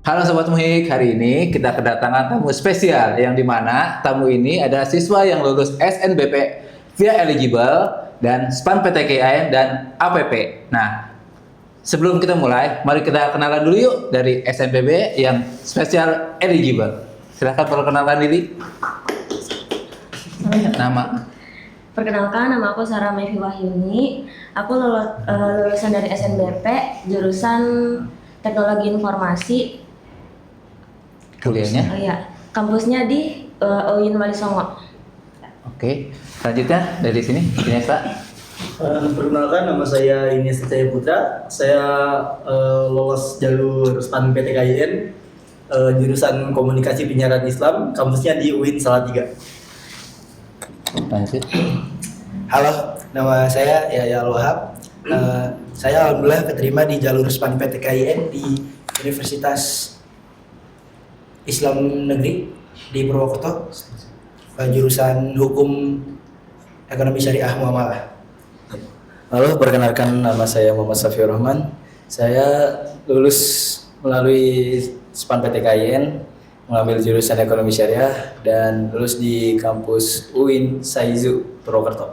Halo Sobat Muhik, hari ini kita kedatangan tamu spesial yang dimana tamu ini adalah siswa yang lulus SNBP via eligible dan SPAN PTKIN dan APP. Nah, sebelum kita mulai, mari kita kenalan dulu yuk dari SNBP yang spesial eligible. Silahkan perkenalan diri. Nama. Perkenalkan, nama aku Sarah Mevi Wahyuni. Aku lulusan dari SNBP, jurusan Teknologi Informasi. Kuliahnya? Iya, kampusnya di UIN Wali Songo. Oke, selanjutnya dari sini, Iniesta. Perkenalkan, nama saya Iniesta Cahaya Putra. Saya lolos jalur SPAN PTKIN, jurusan Komunikasi Penyiaran Islam, kampusnya di UIN Salatiga. Lanjut. Halo, nama saya Yahya Al-Wahab. Saya alhamdulillah keterima di jalur SPAN PTKIN di Universitas Islam Negeri di Purwokerto, jurusan Hukum Ekonomi Syariah Muamalah. Halo, perkenalkan nama saya Muhammad Safiur Rahman. Saya lulus melalui SPAN PTKIN, mengambil jurusan Ekonomi Syariah dan lulus di kampus UIN Saizu Purwokerto.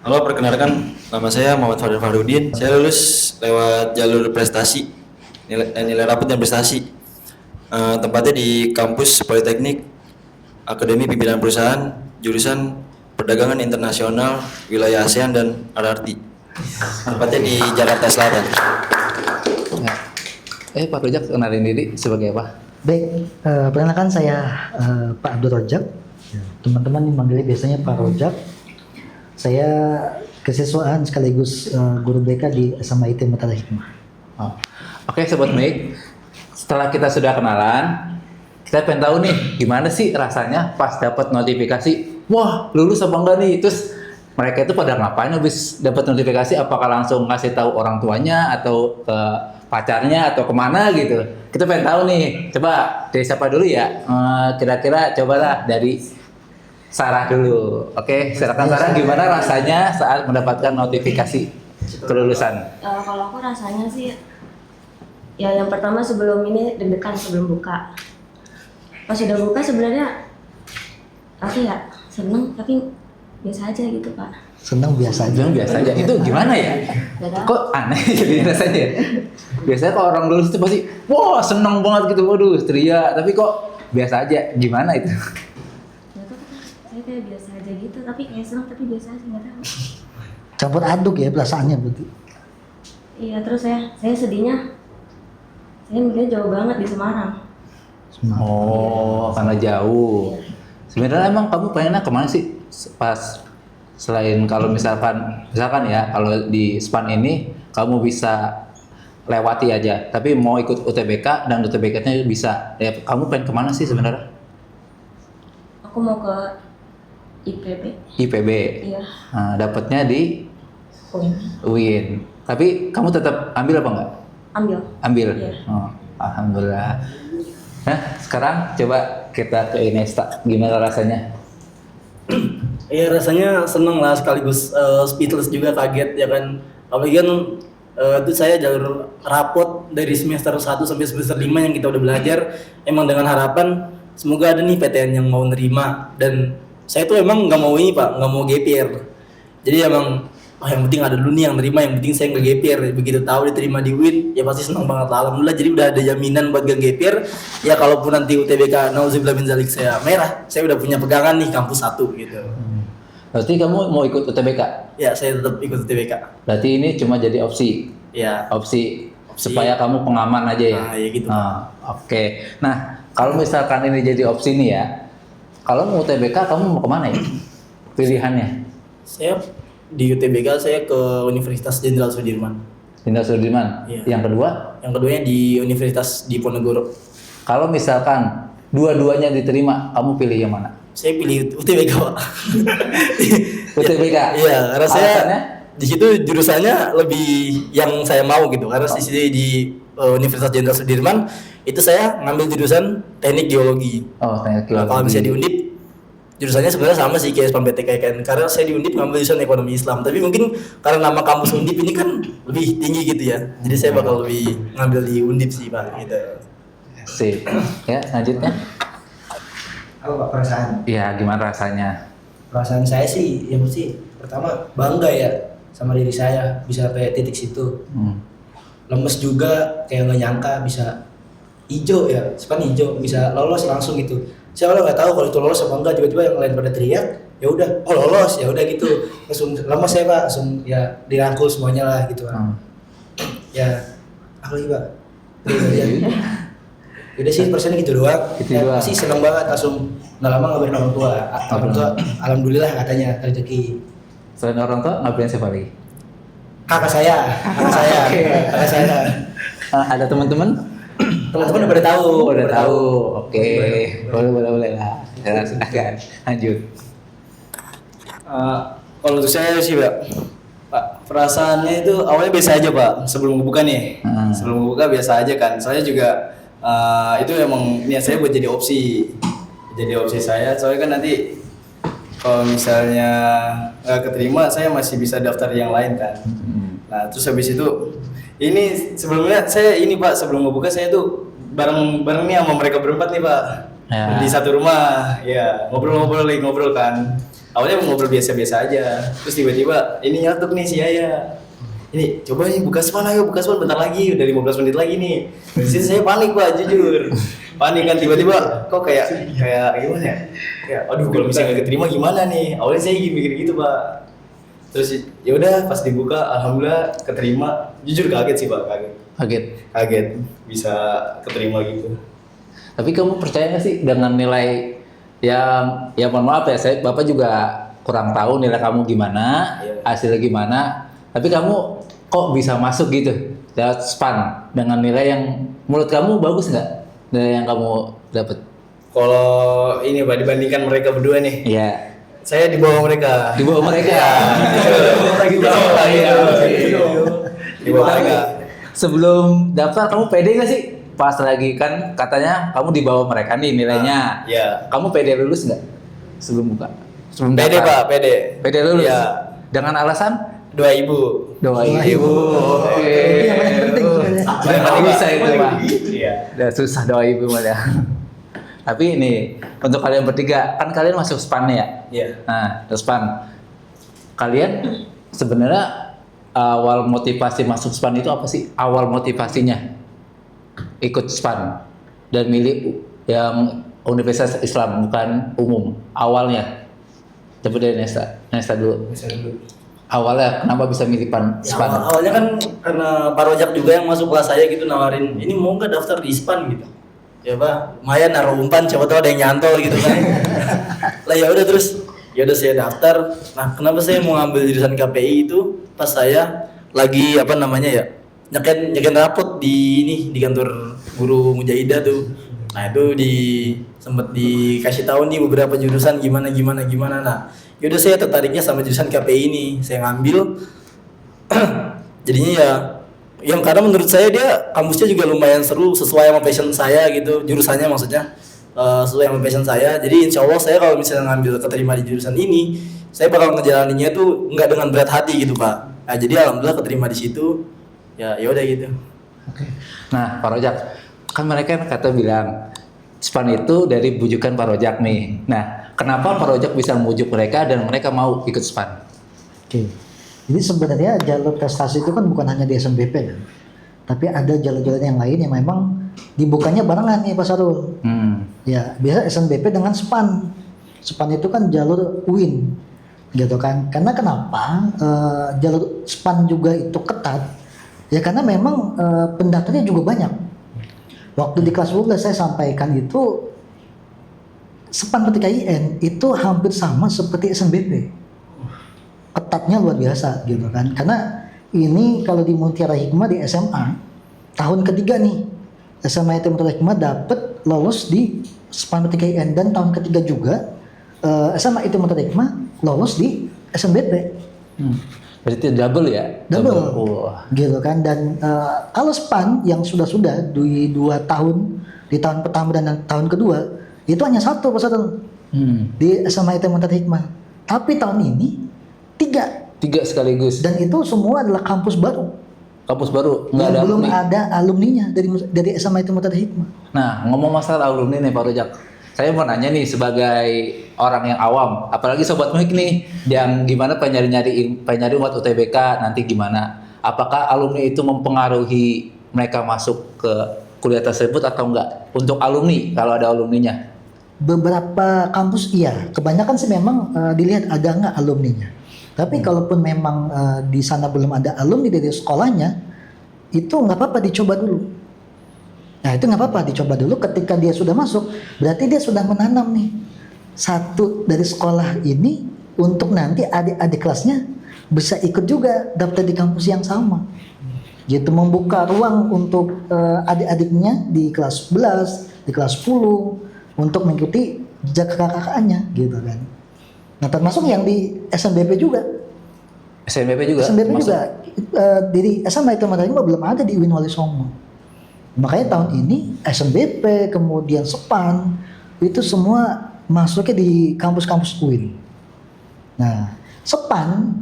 Halo, perkenalkan nama saya Muhammad Fadil Fahrudin. Saya lulus lewat jalur prestasi, nilai rapot dan prestasi. Tempatnya di kampus Politeknik Akademi Pimpinan Perusahaan, jurusan Perdagangan Internasional, Wilayah ASEAN dan RRT. Tempatnya di Jakarta Selatan. Pak Rojak, kenalin diri sebagai apa? Baik, perkenalkan saya Pak Abdul Rojak. Teman-teman manggilnya biasanya Pak Rojak. Saya kesiswaan sekaligus guru BK di SMA IT Mutara Hikmah. Oh. Oke, Sobat Mik, setelah kita sudah kenalan, kita pengen tahu nih gimana sih rasanya pas dapat notifikasi, wah lulus apa enggak nih? Terus mereka itu pada ngapain habis dapat notifikasi? Apakah langsung kasih tahu orang tuanya atau ke pacarnya atau kemana gitu? Kita pengen tahu nih. Coba dari siapa dulu ya? Kira-kira cobalah dari Sarah dulu. Oke, silakan Sarah, gimana rasanya saat mendapatkan notifikasi kelulusan? Kalau aku rasanya sih, ya yang pertama sebelum ini deg-degan sebelum buka. Pas udah buka sebenarnya apa ya, seneng tapi biasa aja gitu Pak. Senang biasa aja. Jangan biasa aja. Itu gimana ya? Gak tahu. Kok aneh jadi rasanya ya? Biasanya kalau orang lulus itu pasti, wah seneng banget gitu, waduh teriak. Tapi kok biasa aja, gimana itu? Gak tahu, saya kayak biasa aja gitu, tapi kayak seneng tapi biasa aja, gak tahu. Campur aduk ya perasaannya berarti. Iya, terus saya sedihnya, saya mikirnya jauh banget di Semarang. Oh, karena jauh. Sebenarnya emang kamu pengennya kemana sih pas selain kalau misalkan ya kalau di SPAN ini kamu bisa lewati aja, tapi mau ikut UTBK dan UTBK-nya bisa. Ya, kamu pengen kemana sih sebenarnya? Aku mau ke IPB. IPB. Iya. Nah, dapatnya di UIN. Tapi kamu tetap ambil apa enggak? Ambil. Iya. Oh, alhamdulillah. Nah, sekarang coba kita ke Iniesta. Gimana rasanya? Iya, rasanya seneng lah, sekaligus speechless juga, kaget ya kan. Apalagi kan itu saya jalur rapot dari semester 1 sampai semester 5 yang kita udah belajar, emang dengan harapan semoga ada nih PTN yang mau nerima. Dan saya tuh emang nggak mau ini Pak, nggak mau gap year. Jadi emang yang penting ada dulu nih yang nerima, yang penting saya nggak gap year. Begitu tahu diterima di UIN, ya pasti senang banget lah. Alhamdulillah, jadi udah ada jaminan buat gak gap year. Ya kalaupun nanti UTBK nauzubillah min zalik saya merah, saya udah punya pegangan nih kampus 1 gitu. Berarti kamu mau ikut UTBK? Ya, saya tetap ikut UTBK. Berarti ini cuma jadi opsi. Ya. Opsi supaya kamu pengaman aja ya. Nah, ya gitu. Oke. Nah, kalau misalkan ini jadi opsi nih ya, kalau mau UTBK kamu mau kemana ya? Pilihannya? Saya di UTBK saya ke Universitas Jenderal Sudirman. Jenderal Sudirman. Iya. Yang kedua? Yang keduanya di Universitas Diponegoro. Kalau misalkan dua-duanya diterima, kamu pilih yang mana? Saya pilih UTBK, Pak. UTBK. Iya, karena saya Alasannya? di situ jurusannya lebih yang saya mau gitu. Karena di sini di Universitas Jenderal Sudirman itu saya ngambil jurusan Teknik Geologi. Oh, teknik Nah, kalau geologi. misalnya di Undip jurusannya sebenarnya sama sih kayak SPAN PTKIN, karena saya di Undip ngambil jurusan ekonomi Islam, tapi mungkin karena nama kampus Undip ini kan lebih tinggi gitu ya, jadi saya bakal lebih ngambil di Undip sih Pak gitu. Sip. Ya, selanjutnya. Apa Pak perasaan? Ya, gimana rasanya? Perasaan saya sih, yang mesti pertama bangga ya sama diri saya bisa sampai titik situ. Lemes juga, kayak nggak nyangka bisa hijau ya, SPAN hijau bisa lolos langsung gitu. Saya malah nggak tahu kalau itu lolos apa enggak, tiba-tiba yang lain pada teriak, ya udah, oh lolos, ya udah gitu. Langsung lemes saya Pak, langsung ya dirangkul semuanya lah gitu kan. Ya, apa lagi Pak? Udah sih persennya gitu doang. Gitu doang. Sih seneng banget, langsung nggak lama ngabarin orang tua. Orang tua, alhamdulillah katanya rezeki. Selain orang tua, ngapain siapa lagi? Kakak saya. Ada teman-teman? Teman-teman udah pada tahu. Udah tahu. Oke. Boleh lah. Ya, silakan. Lanjut. Kalau untuk saya sih Pak, perasaannya itu awalnya biasa aja Pak, sebelum ngebuka nih. Sebelum ngebuka biasa aja kan. Saya juga itu emang niat saya buat jadi opsi saya. Soalnya kan nanti kalau misalnya nggak keterima, saya masih bisa daftar yang lain kan. Nah terus habis itu, ini sebelumnya saya ini Pak, sebelum ngebuka saya tuh bareng nih sama mereka berempat nih Pak. Ya. Di satu rumah, ya ngobrol kan. Awalnya ngobrol biasa-biasa aja, terus tiba-tiba ini nyatuk nih si Yaya. Ini coba nih buka SPAN bentar lagi, udah 15 menit lagi nih. Di situ saya panik Pak, jujur. Panik kan, tiba-tiba kok kayak gimana ya? Kayak aduh kalau misalnya nggak keterima gimana nih? Awalnya saya mikir gitu Pak. Terus ya udah pas dibuka alhamdulillah keterima. Jujur kaget sih Pak, kaget bisa keterima gitu. Tapi kamu percaya nggak sih dengan nilai yang, ya mohon maaf ya, Bapak juga kurang tahu nilai kamu gimana, hasilnya gimana. Tapi kamu kok bisa masuk gitu lewat SPAN dengan nilai yang menurut kamu bagus nggak? Nilai yang kamu dapat? Kalau ini Pak, dibandingkan mereka berdua nih, Iya. saya di bawah mereka. Di bawah mereka. Di bawah mereka. Sebelum daftar kamu pede nggak sih? Pas lagi kan katanya kamu di bawah mereka nih nilainya. Iya. Kamu pede lulus nggak sebelum buka? Sebelum Pede daftar? Pak, pede. Pede lulus. Iya. Dengan alasan? 2.000. Doain Doain. ibu. Oke. Yang paling penting sebenarnya. Paling bisa itu Pak. Iya. Udah susah doa ibu malah. Tapi ini untuk kalian bertiga, kan kalian masuk SPAN ya? Iya. Nah, SPAN. Kalian sebenarnya awal motivasi masuk SPAN itu apa sih? Awal motivasinya ikut SPAN dan milih yang Universitas Islam bukan umum. Awalnya. Coba dari Nesta dulu. Awalnya kenapa bisa milih Ya, SPAN? awalnya kan karena Pak Rojak juga yang masuk kelas saya gitu nawarin, ini mau nggak daftar di SPAN gitu. Ya Pak, lumayan naruh umpan, siapa tahu ada yang nyantol gitu kan. Lah ya udah terus, ya udah saya daftar. Nah kenapa saya mau ngambil jurusan KPI itu pas saya lagi apa namanya ya nyeken rapot di kantor guru Mujahidah tuh. Nah itu sempet dikasih tahu nih beberapa jurusan gimana. Nah yaudah saya tertariknya sama jurusan KPI ini, saya ngambil. Jadinya ya yang karena menurut saya dia kampusnya juga lumayan seru, sesuai sama passion saya gitu, jurusannya maksudnya sesuai sama passion saya. Jadi insya Allah saya kalau misalnya ngambil keterima di jurusan ini, saya bakal ngejalaninnya tuh nggak dengan berat hati gitu Pak. Nah, jadi alhamdulillah keterima di situ. Ya udah gitu. Oke. Nah, Pak Rojak, kan mereka kata bilang SPAN itu dari bujukan Pak Rojak nih. Nah, kenapa Pak Rojak bisa membujuk mereka dan mereka mau ikut SPAN? Oke. Jadi sebenarnya jalur prestasi itu kan bukan hanya di SNBP kan. Tapi ada jalur-jalur yang lain yang memang dibukanya barengan nih Pak Sarul. Ya, biasa SNBP dengan SPAN. SPAN itu kan jalur UIN. Gitu kan. Karena kenapa jalur SPAN juga itu ketat? Ya karena memang pendaftarnya juga banyak. Waktu di kelas 12 saya sampaikan itu SPAN PTKIN itu hampir sama seperti SNBP. Ketatnya luar biasa gitu kan. Karena ini kalau di Mutiara Hikmah di SMA tahun ketiga nih, SMA itu Mutiara Hikmah dapat lolos di SPAN PTKIN, dan tahun ketiga juga SMA itu Mutiara Hikmah lolos di SNBP. Berarti double ya? Double. Wah. Gitu kan. Dan kalau SPAN yang sudah di 2 tahun, di tahun pertama dan tahun kedua itu hanya satu Pak Sarul. di SMA ITB Muhammad Hikmah. Tapi tahun ini 3, 3 sekaligus. dan itu semua adalah kampus baru. Kampus baru, nggak Yang ada belum alumni. ada alumninya dari SMA ITB Muhammad Hikmah. Nah, ngomong masalah alumni nih Pak Rojak. Saya mau nanya nih sebagai orang yang awam, apalagi Sobat Muhik nih, yang gimana pengen nyari buat UTBK nanti gimana? Apakah alumni itu mempengaruhi mereka masuk ke kuliah tersebut atau enggak? Untuk alumni, kalau ada alumninya. Beberapa kampus iya, kebanyakan sih memang dilihat ada nggak alumninya. Tapi kalaupun memang di sana belum ada alumni dari sekolahnya, itu nggak apa-apa dicoba dulu. Nah itu nggak apa-apa dicoba dulu. Ketika dia sudah masuk, berarti dia sudah menanam nih satu dari sekolah ini untuk nanti adik-adik kelasnya bisa ikut juga daftar di kampus yang sama. Gitu, membuka ruang untuk adik-adiknya di kelas 11, di kelas 10 untuk mengikuti jejak kakak-kakaknya gitu kan. Nah termasuk yang di SNBP juga. SNBP juga? SNBP masuk? juga di SMA itu belum ada di UIN Wali Songo. Makanya tahun ini SNBP kemudian SEPAN itu semua masuknya di kampus-kampus UIN. Nah SEPAN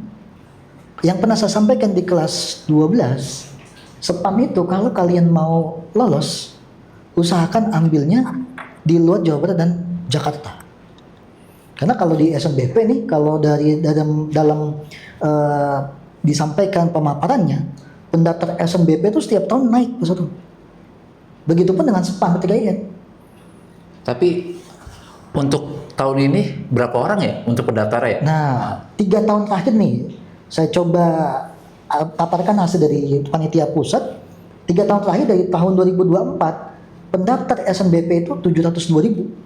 yang pernah saya sampaikan di kelas 12, SEPAN itu kalau kalian mau lolos, usahakan ambilnya di luar Jawa Barat dan Jakarta. Karena kalau di SNBP nih, kalau dari dalam disampaikan pemaparannya, pendaftar SNBP itu setiap tahun naik satu. Begitupun dengan SEPAN PTKIN. Tapi untuk tahun ini berapa orang ya untuk pendaftar ya? Nah, 3 tahun terakhir nih, saya coba paparkan hasil dari panitia pusat. 3 tahun terakhir dari tahun 2024, pendaftar SNBP itu 702.000.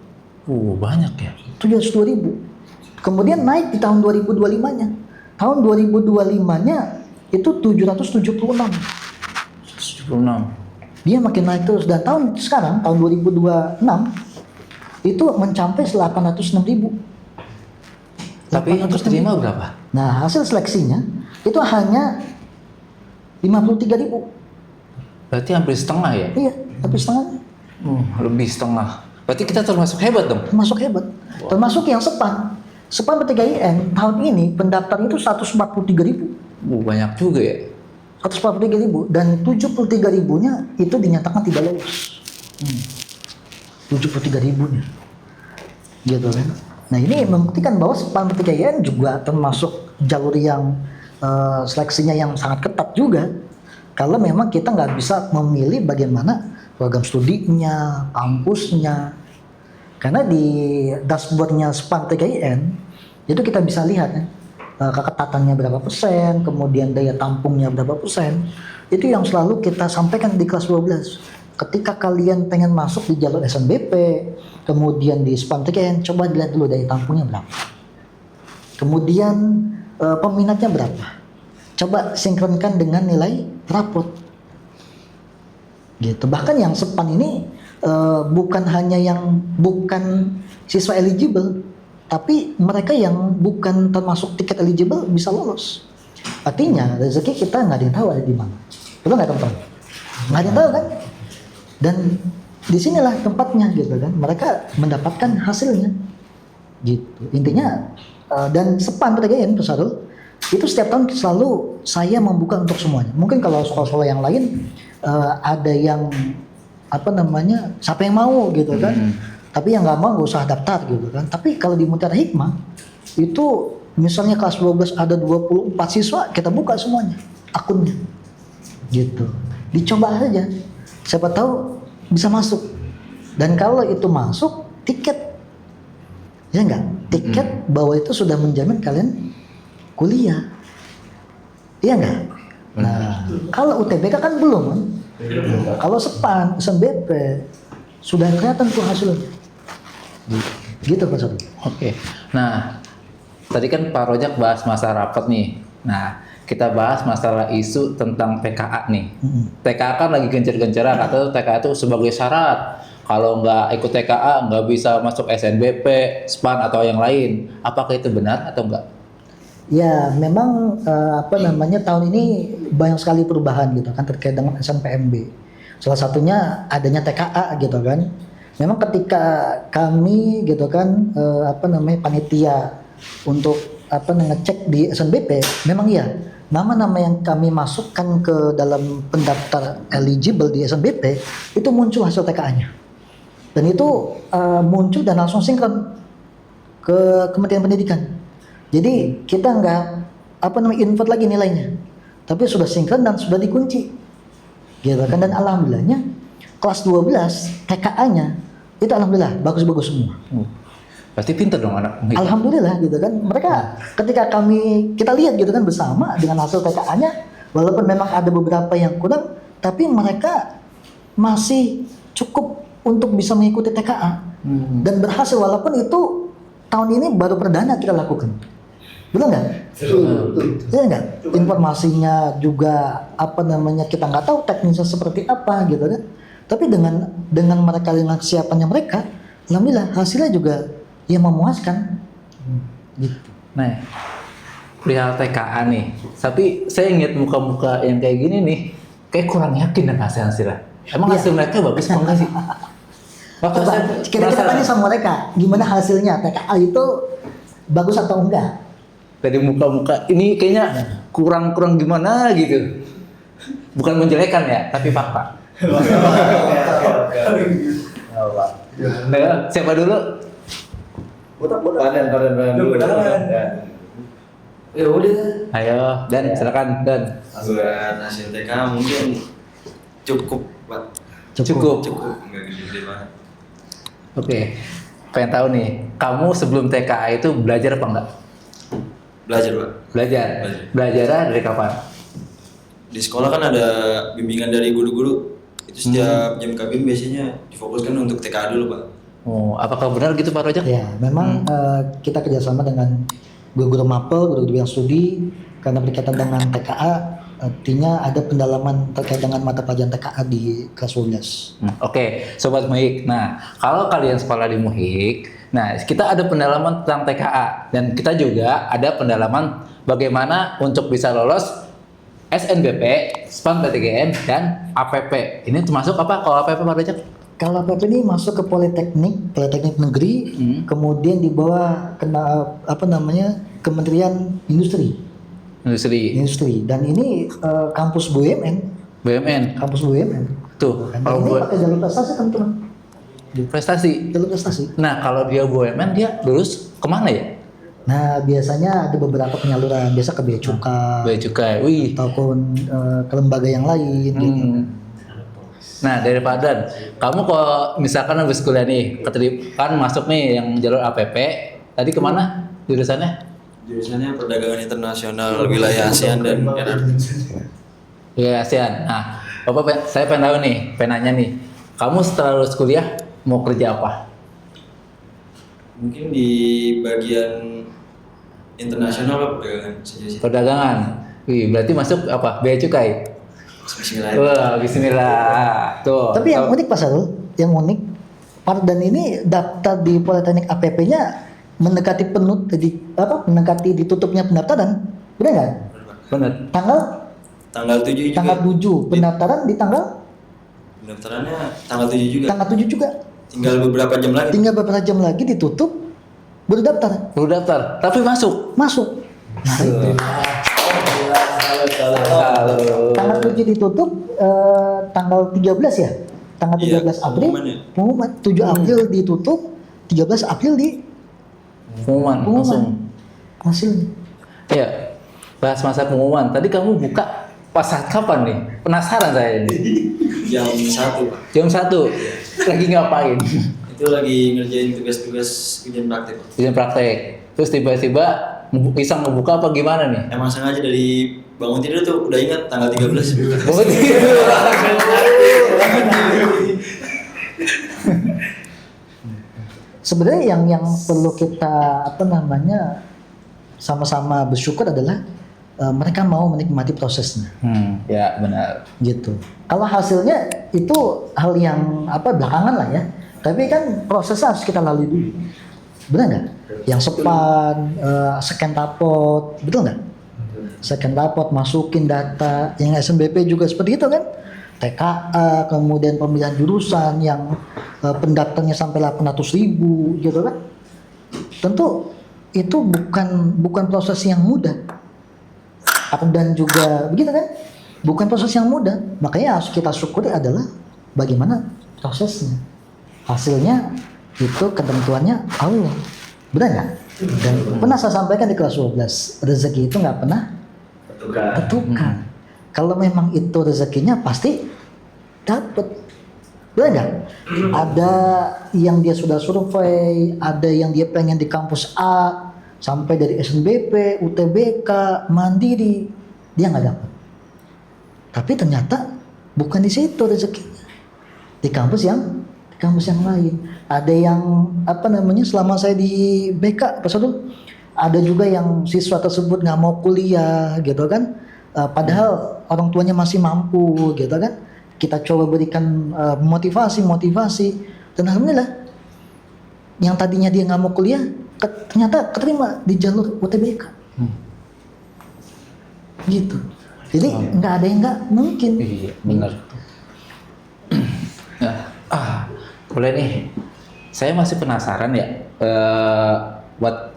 Banyak ya. 702.000. Kemudian naik di tahun 2025-nya. Tahun 2025-nya itu 776. 76. Dia makin naik terus, dan tahun sekarang tahun 2026 itu mencapai 806.000. Tapi yang terima berapa? Nah, hasil seleksinya itu hanya 53.000. Berarti hampir setengah ya? Iya, tapi setengahnya. Lebih setengah. Berarti kita termasuk hebat dong? Termasuk hebat. Termasuk yang SEPAN. SEPAN PTKIN tahun ini pendaftar itu 143.000. Banyak juga ya? 143.000, dan 73.000-nya itu dinyatakan tidak lolos. 73.000-nya. Gitu kan. Nah, ini membuktikan bahwa SEPAN PTKIN juga termasuk jalur yang seleksinya yang sangat ketat juga. Kalau memang kita nggak bisa memilih bagaimana program studinya, kampusnya. Karena di dashboardnya SEPAN PTKIN itu kita bisa lihat ya, keketatannya berapa persen, kemudian daya tampungnya berapa persen. Itu yang selalu kita sampaikan di kelas 12. Ketika kalian pengen masuk di jalur SNBP, kemudian di SEPAN PTKIN, coba dilihat dulu daya tampungnya berapa. Kemudian peminatnya berapa. Coba sinkronkan dengan nilai rapot. Gitu. Bahkan yang SEPAN ini bukan hanya yang bukan siswa eligible, tapi mereka yang bukan termasuk tiket eligible bisa lolos. Artinya rezeki kita nggak ada yang tahu ada di mana. Betul nggak teman-teman? Nggak ada yang tahu kan? Dan disinilah tempatnya gitu kan. Mereka mendapatkan hasilnya. Gitu. Intinya dan SEPAN PTKIN Pesarul itu setiap tahun selalu saya membuka untuk semuanya. Mungkin kalau sekolah-sekolah yang lain ada yang siapa yang mau gitu kan. Tapi yang nggak mau nggak usah daftar gitu kan. Tapi kalau di Mutiara Hikmah itu misalnya kelas 12 ada 24 siswa, kita buka semuanya akunnya. Gitu. Dicoba aja. Siapa tahu bisa masuk. Dan kalau itu masuk, tiket. Ya enggak? Tiket bahwa itu sudah menjamin kalian kuliah. Iya enggak? Nah, kalau UTBK kan belum kan? Kalau SEPAN, SNBP sudah kelihatan tuh hasilnya. Gitu Pak Sobi. Oke. Nah, tadi kan Pak Rojak bahas masalah rapat nih. Nah, kita bahas masalah isu tentang PKA nih. TKA kan lagi gencar-gencaran, atau TKA itu sebagai syarat. Kalau nggak ikut TKA nggak bisa masuk SNBP, SPAN atau yang lain. Apakah itu benar atau enggak? Ya, memang tahun ini banyak sekali perubahan gitu kan terkait dengan SNPMB. Salah satunya adanya TKA gitu kan. memang ketika kami gitu kan panitia untuk ngecek di SNBP, memang iya nama-nama yang kami masukkan ke dalam pendaftar eligible di SNBP itu muncul hasil TKA-nya, dan itu muncul dan langsung sinkron ke Kementerian Pendidikan. Jadi kita nggak invert lagi nilainya, tapi sudah sinkron dan sudah dikunci, gitu kan. Dan alhamdulillahnya kelas 12 TKA-nya itu alhamdulillah bagus-bagus semua. Pasti pinter dong anak. Alhamdulillah gitu kan. Mereka ketika kita lihat gitu kan bersama dengan hasil TKA-nya, walaupun memang ada beberapa yang kurang, tapi mereka masih cukup untuk bisa mengikuti TKA dan berhasil, walaupun itu tahun ini baru perdana kita lakukan. Betul nggak? Iya nggak? Informasinya juga kita nggak tahu teknisnya seperti apa gitu kan. Tapi dengan mereka, dengan kesiapannya mereka, alhamdulillah hasilnya juga ya memuaskan. Gitu. Nah, perihal TKA nih, tapi saya ingat muka-muka yang kayak gini nih, kayak kurang yakin dengan hasilnya. Emang hasil mereka bagus apa enggak sih? Coba kita tanya sama mereka, gimana hasilnya TKA itu bagus atau enggak? Dari muka-muka ini kayaknya kurang gimana gitu. Bukan menjelekan ya, tapi fakta. Nah, siapa dulu? Panen dulu. Ya udah. Ayo, Dan silakan Dan. Buat hasil TK mungkin cukup, Pak. Cukup. Nggak gede-gede banget. Oke. Pengen tahu nih, kamu sebelum TKA itu belajar apa enggak? Belajar, Pak. Belajar. Belajarnya dari kapan? Di sekolah kan ada bimbingan dari guru-guru. Itu setiap jam kabin biasanya difokuskan untuk TKA dulu, Pak. Oh, apakah benar gitu Pak Rojak? Ya, memang kita kerjasama dengan guru-guru mapel, guru-guru yang studi, karena berkaitan dengan TKA, artinya ada pendalaman terkait dengan mata pelajaran TKA di kelas 12. Oke, Sobat Muhik. Nah, kalau kalian sekolah di Muhik, nah kita ada pendalaman tentang TKA, dan kita juga ada pendalaman bagaimana untuk bisa lolos SNBP, SPAN PTGN, dan APP. Ini termasuk apa kalau APP Pak Rojak? Kalau APP ini masuk ke Politeknik Negeri, kemudian di bawah Kementerian Industri. Dan ini kampus BUMN. Kampus BUMN. Tuh, Dan kalau ini pakai jalur prestasi teman-teman. prestasi. Jalur prestasi. Nah, kalau dia BUMN, dia lulus kemana ya? Nah, biasanya ada beberapa penyaluran, biasa ke Bea Cukai, Bea Cukai. Wih. ataupun ke lembaga yang lain. Gitu. Nah, dari Pak Dan, kamu kalau misalkan habis kuliah nih, kan masuk nih yang jalur APP, tadi kemana jurusannya? Jurusannya perdagangan internasional wilayah ASEAN dan NRT. Ya, ASEAN. Nah, saya pengen tahu nih, pengen nanya nih, kamu setelah lulus kuliah mau kerja apa? Mungkin di bagian internasional Pak, perdagangan saja sih. Perdagangan. Wih, berarti masuk apa? Bea Cukai. Bismillah. Wah, bismillah. Tuh. Tapi yang unik Pak Sarul, Pak Dan ini daftar di Politeknik APP-nya mendekati mendekati ditutupnya pendaftaran, benar nggak? Benar. Tanggal 7 juga. Tanggal 7 pendaftaran di tanggal? Pendaftarannya tanggal 7 juga. Tanggal 7 juga. Tinggal beberapa jam lagi. Tinggal beberapa jam lagi ditutup, baru daftar. Baru daftar, tapi masuk. Masuk. Nah, itu. Halo. Tanggal 7 ditutup, tanggal 13 ya? Tanggal 13 April, pengumuman. 7 April ditutup, 13 April di Pengumuman langsung. hasil. Iya. Bahas masa pengumuman. Tadi kamu buka pas saat kapan nih? Penasaran saya ini. Jam 1 Pak. Jam 1. Lagi ngapain? Itu lagi ngerjain tugas-tugas ujian praktek Pak. Ujian praktek. Terus tiba-tiba iseng ngebuka apa gimana nih? Emang sengaja dari bangun tidur tuh udah ingat tanggal 13. Bangun tidur. Sebenarnya yang perlu kita sama-sama bersyukur adalah mereka mau menikmati prosesnya. Ya benar. Gitu. Kalau hasilnya itu hal yang belakangan lah ya. Tapi kan prosesnya harus kita lalui dulu. Benar nggak? Yang SPAN, scan rapot, betul nggak? Scan rapot, masukin data. Yang SNBP juga seperti itu kan. TKA, kemudian pemilihan jurusan yang pendaftarnya sampai 800.000 gitu kan. Tentu itu bukan proses yang mudah. Dan juga begitu kan? Bukan proses yang mudah. Makanya harus kita syukuri adalah bagaimana prosesnya. Hasilnya itu ketentuannya Allah. Benar nggak? Dan pernah saya sampaikan di kelas 12, rezeki itu nggak pernah tentukan. Kalau memang itu rezekinya pasti dapat. Benar nggak? Ada yang dia sudah survei, ada yang dia pengen di kampus A, sampai dari SNBP, UTBK, Mandiri, dia nggak dapat. Tapi ternyata bukan di situ rezekinya. Di kampus yang lain. Ada yang selama saya di BK, ada juga yang siswa tersebut nggak mau kuliah gitu kan. Padahal orang tuanya masih mampu gitu kan. Kita coba berikan motivasi dan alhamdulillah yang tadinya dia nggak mau kuliah ternyata keterima di jalur UTBK gitu. Jadi nggak ada yang nggak mungkin. Iya, benar. Boleh nih. Saya masih penasaran ya, buat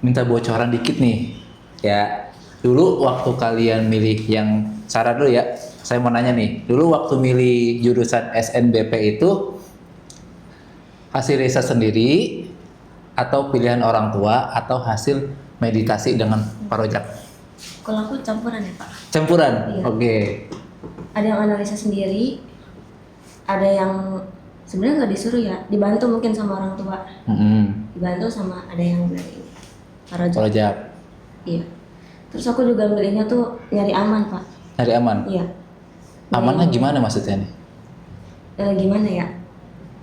minta bocoran dikit nih. Ya, dulu waktu kalian milih yang saran dulu ya. Saya mau nanya nih, dulu waktu milih jurusan SNBP itu hasil riset sendiri atau pilihan orang tua atau hasil meditasi dengan Pak Rojak? Kalau aku campuran ya Pak. Campuran? Iya. Oke. Ada yang analisa sendiri, ada yang sebenarnya nggak disuruh ya, dibantu mungkin sama orang tua. Dibantu sama ada yang dari Pak Rojak. Pak Rojak. Iya. Terus aku juga milihnya tuh nyari aman Pak. Nyari aman? Iya. Amannya gimana maksudnya nih? Gimana ya?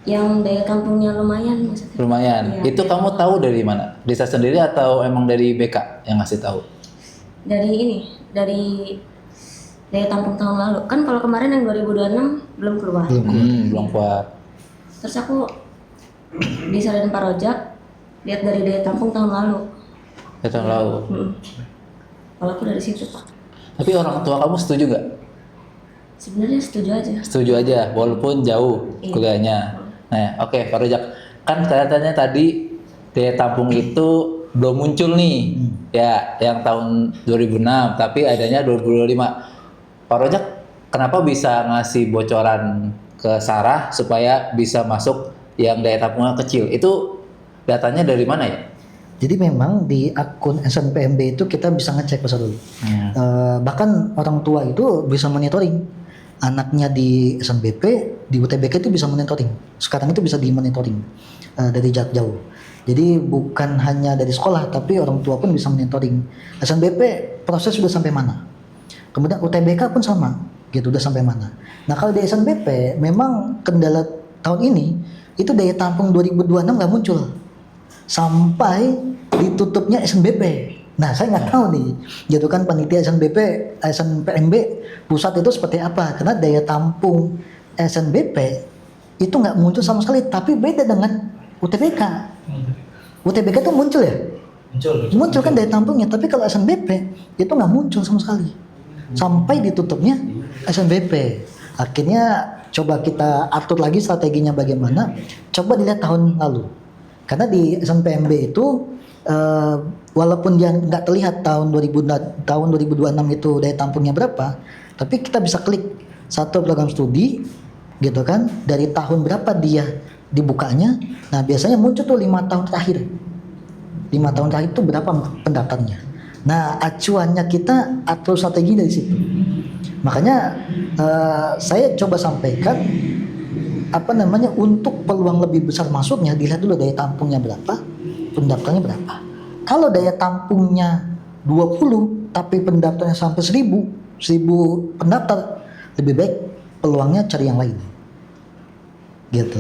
Yang daya tampungnya lumayan maksudnya. Lumayan. Iya. Itu kamu tahu dari mana? Riset sendiri atau emang dari BK yang ngasih tahu? Dari daya tampung tahun lalu. Kan kalau kemarin yang 2026 belum keluar. Belum kuat. Terus aku disaranin Pak Rojak lihat dari daya tampung tahun lalu. Tahun lalu. Kalau aku dari situ Pak. Tapi orang tua kamu setuju nggak? Sebenarnya setuju aja. Setuju aja, walaupun jauh Iya. kuliahnya. Nah, oke, Pak Rojak. Kan kelihatannya tadi daya tampung itu belum muncul nih, ya, yang tahun 2006, tapi adanya 2025. Pak Rojak, kenapa bisa ngasih bocoran ke Sarah supaya bisa masuk yang daya tampungnya kecil? Itu datanya dari mana ya? Jadi memang di akun SNPMB itu kita bisa ngecek Pak Sarul. Bahkan orang tua itu bisa monitoring anaknya di SNBP, di UTBK itu bisa monitoring. Sekarang itu bisa dimonitoring dari jarak jauh. Jadi bukan hanya dari sekolah, tapi orang tua pun bisa monitoring. SNBP proses sudah sampai mana? Kemudian UTBK pun sama, gitu udah sampai mana. Nah kalau di SNBP memang kendala tahun ini itu daya tampung 2026 nggak muncul sampai ditutupnya SNBP. Nah saya nggak tahu nih, gitu kan panitia SNPMB pusat itu seperti apa? Karena daya tampung SNBP itu nggak muncul sama sekali, tapi beda dengan UTBK. UTBK itu muncul ya? Muncul kan daya tampungnya, tapi kalau SNBP itu nggak muncul sama sekali sampai ditutupnya SNBP. Akhirnya coba kita atur lagi strateginya bagaimana. Coba dilihat tahun lalu, karena di SNPMB itu walaupun dia nggak terlihat tahun 2026 itu daya tampungnya berapa, tapi kita bisa klik satu program studi gitu kan, dari tahun berapa dia dibukanya. Nah biasanya muncul tuh 5 tahun terakhir. 5 tahun terakhir itu berapa pendaftarnya. Nah acuannya kita atur strategi dari situ. Makanya saya coba sampaikan untuk peluang lebih besar masuknya dilihat dulu daya tampungnya berapa, pendaftarnya berapa. Kalau daya tampungnya 20 tapi pendaftarnya sampai 1000 pendaftar, lebih baik peluangnya cari yang lain. Gitu.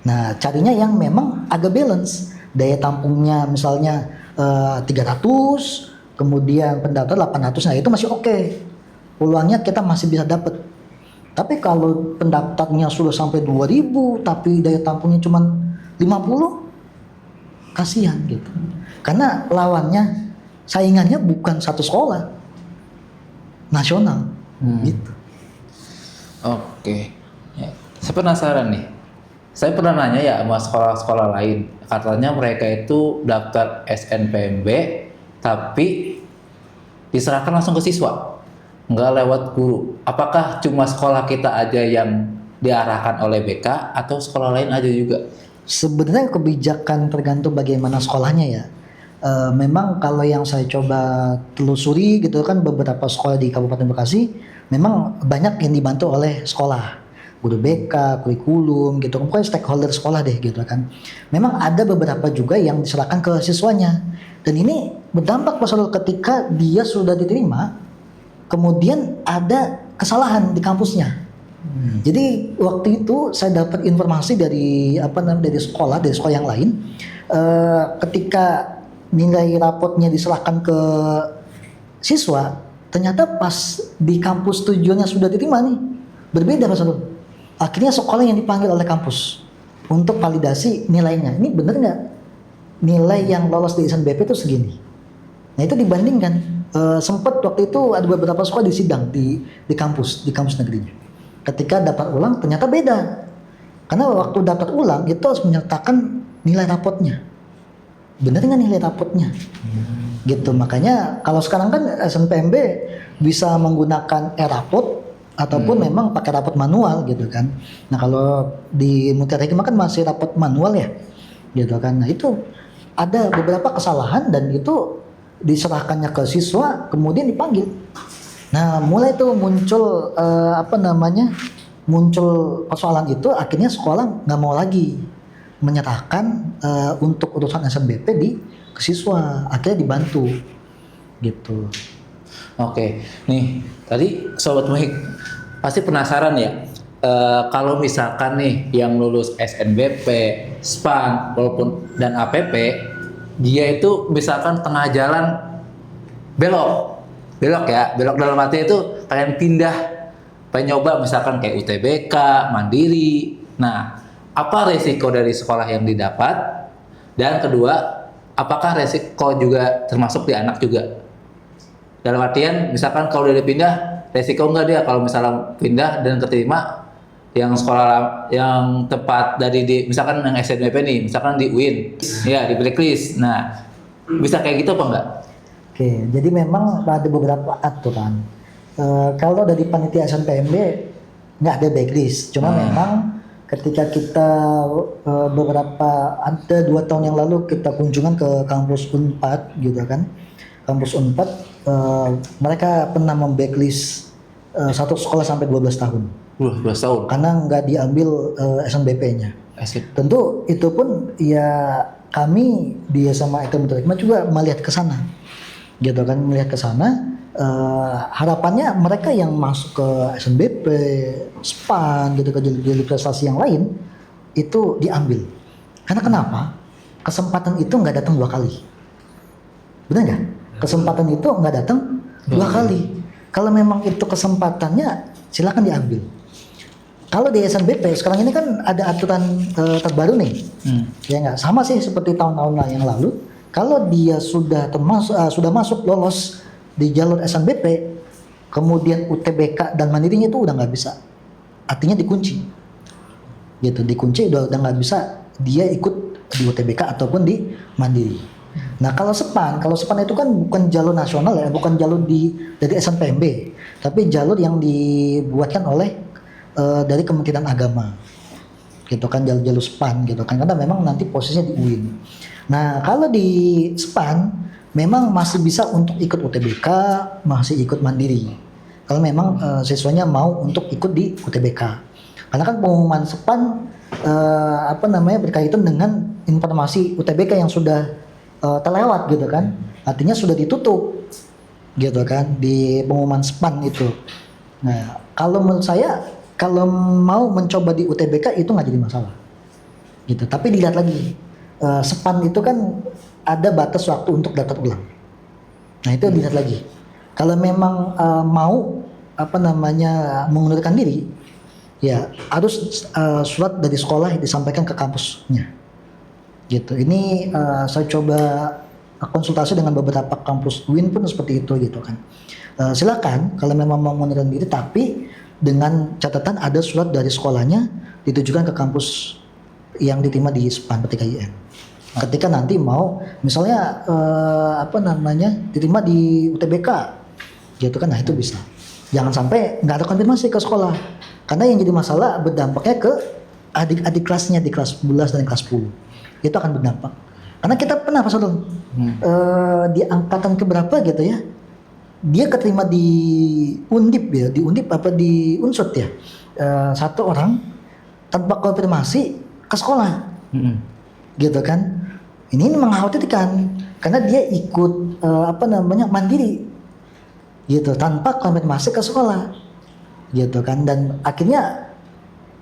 Nah, carinya yang memang agak balance. Daya tampungnya misalnya 300, kemudian pendaftar 800, nah itu masih oke. Peluangnya kita masih bisa dapat. Tapi kalau pendaftarnya sudah sampai 2000 tapi daya tampungnya cuma 50, kasihan gitu. Karena lawannya, saingannya bukan satu sekolah nasional gitu. Oke. Ya, saya penasaran nih. Saya pernah nanya ya sama sekolah-sekolah lain. Katanya mereka itu daftar SNPMB, tapi diserahkan langsung ke siswa, nggak lewat guru. Apakah cuma sekolah kita aja yang diarahkan oleh BK atau sekolah lain aja juga? Sebenarnya kebijakan tergantung bagaimana sekolahnya ya. Memang kalau yang saya coba telusuri gitu kan beberapa sekolah di Kabupaten Bekasi memang banyak yang dibantu oleh sekolah, guru BK, kurikulum gitu, pokoknya stakeholder sekolah deh gitu kan. Memang ada beberapa juga yang diserahkan ke siswanya dan ini berdampak Pak Sarul ketika dia sudah diterima kemudian ada kesalahan di kampusnya. Jadi waktu itu saya dapat informasi dari dari sekolah yang lain. Ketika nilai rapotnya diserahkan ke siswa, ternyata pas di kampus tujuannya sudah diterima nih berbeda Mas Sarul. Akhirnya sekolah yang dipanggil oleh kampus untuk validasi nilainya. Ini bener nggak nilai yang lolos di SNBP itu segini? Nah itu dibandingkan. Sempat waktu itu ada beberapa sekolah disidang di kampus negerinya. Ketika dapat ulang ternyata beda. Karena waktu dapat ulang itu harus menyertakan nilai rapotnya. Benar nggak nilai rapotnya? Gitu. Makanya kalau sekarang kan SNPMB bisa menggunakan e-rapot ataupun memang pakai rapot manual gitu kan. Nah kalau di Mutiara Hikmah kan masih rapot manual ya, gitu kan. Nah itu ada beberapa kesalahan dan itu diserahkannya ke siswa kemudian dipanggil. Nah mulai tuh muncul muncul persoalan itu, akhirnya sekolah nggak mau lagi menyerahkan untuk urusan SNBP ke siswa, akhirnya dibantu gitu. Oke, nih tadi Sobat Muhik pasti penasaran ya, kalau misalkan nih yang lulus SNBP, SPAN, walaupun dan APP, dia itu misalkan tengah jalan belok dalam arti itu pengen pindah, pengen nyoba misalkan kayak UTBK, Mandiri. Nah, apa resiko dari sekolah yang didapat? Dan kedua, apakah resiko juga termasuk di anak juga? Dalam artian misalkan kalau dia pindah, resiko enggak dia kalau misalnya pindah dan keterima yang sekolah yang tepat dari misalkan yang SNBP nih, misalkan di UIN, ya di blacklist. Nah, bisa kayak gitu apa enggak? Oke, jadi memang ada beberapa aturan. Kalau dari panitia SNPMB nggak ada blacklist, cuma memang ketika kita beberapa ada 2 tahun yang lalu kita kunjungan ke kampus Unpad gitu kan, kampus Unpad mereka pernah memblacklist satu sekolah sampai 12 tahun. 12 tahun. Karena nggak diambil SNBP-nya. Tentu itu pun ya kami di SMA ITB Mutiara Hikmah juga melihat ke sana. Gitu kan, melihat ke sana harapannya mereka yang masuk ke SNBP, SPAN gitu ke jalur prestasi yang lain itu diambil. Karena kenapa? Kesempatan itu nggak datang 2 kali. Benar nggak? Kesempatan itu nggak datang 2 kali. Kalau memang itu kesempatannya silakan diambil. Kalau di SNBP sekarang ini kan ada aturan terbaru nih, ya nggak sama sih seperti tahun-tahun yang lalu. Kalau dia sudah masuk lolos di jalur SNBP, kemudian UTBK dan Mandirinya itu udah nggak bisa, artinya dikunci, gitu, dikunci udah nggak bisa dia ikut di UTBK ataupun di Mandiri. Nah kalau SPAN itu kan bukan jalur nasional ya, bukan jalur dari SNPMB, tapi jalur yang dibuatkan oleh dari Kementerian Agama, gitu kan, jalur SPAN gitu kan, karena memang nanti posisinya di UIN. Nah kalau di SPAN memang masih bisa untuk ikut UTBK, masih ikut Mandiri. Kalau memang siswanya mau untuk ikut di UTBK, karena kan pengumuman SPAN berkaitan dengan informasi UTBK yang sudah terlewat gitu kan, artinya sudah ditutup gitu kan di pengumuman SPAN itu. Nah kalau menurut saya kalau mau mencoba di UTBK itu nggak jadi masalah gitu, tapi dilihat lagi SPAN itu kan ada batas waktu untuk daftar ulang. Nah itu dilihat lagi. Kalau memang mau mengundurkan diri, ya harus surat dari sekolah disampaikan ke kampusnya. Gitu. Ini saya coba konsultasi dengan beberapa kampus UIN pun seperti itu gitu kan. Silakan kalau memang mau mengundurkan diri, tapi dengan catatan ada surat dari sekolahnya ditujukan ke kampus yang diterima di SPAN PTKIN. Ketika nanti mau misalnya diterima di UTBK gitu kan, nah itu bisa. Jangan sampai nggak ada konfirmasi ke sekolah, karena yang jadi masalah berdampaknya ke adik-adik kelasnya di kelas 11 dan kelas 10 itu akan berdampak. Karena kita pernah Pak Sodong di angkatan keberapa gitu ya, dia keterima di Undip ya, di Undip apa di Unsut ya, satu orang tanpa konfirmasi ke sekolah, gitu kan. Ini mengkhawatirkan karena dia ikut mandiri, gitu tanpa konfirmasi ke sekolah, gitu kan. Dan akhirnya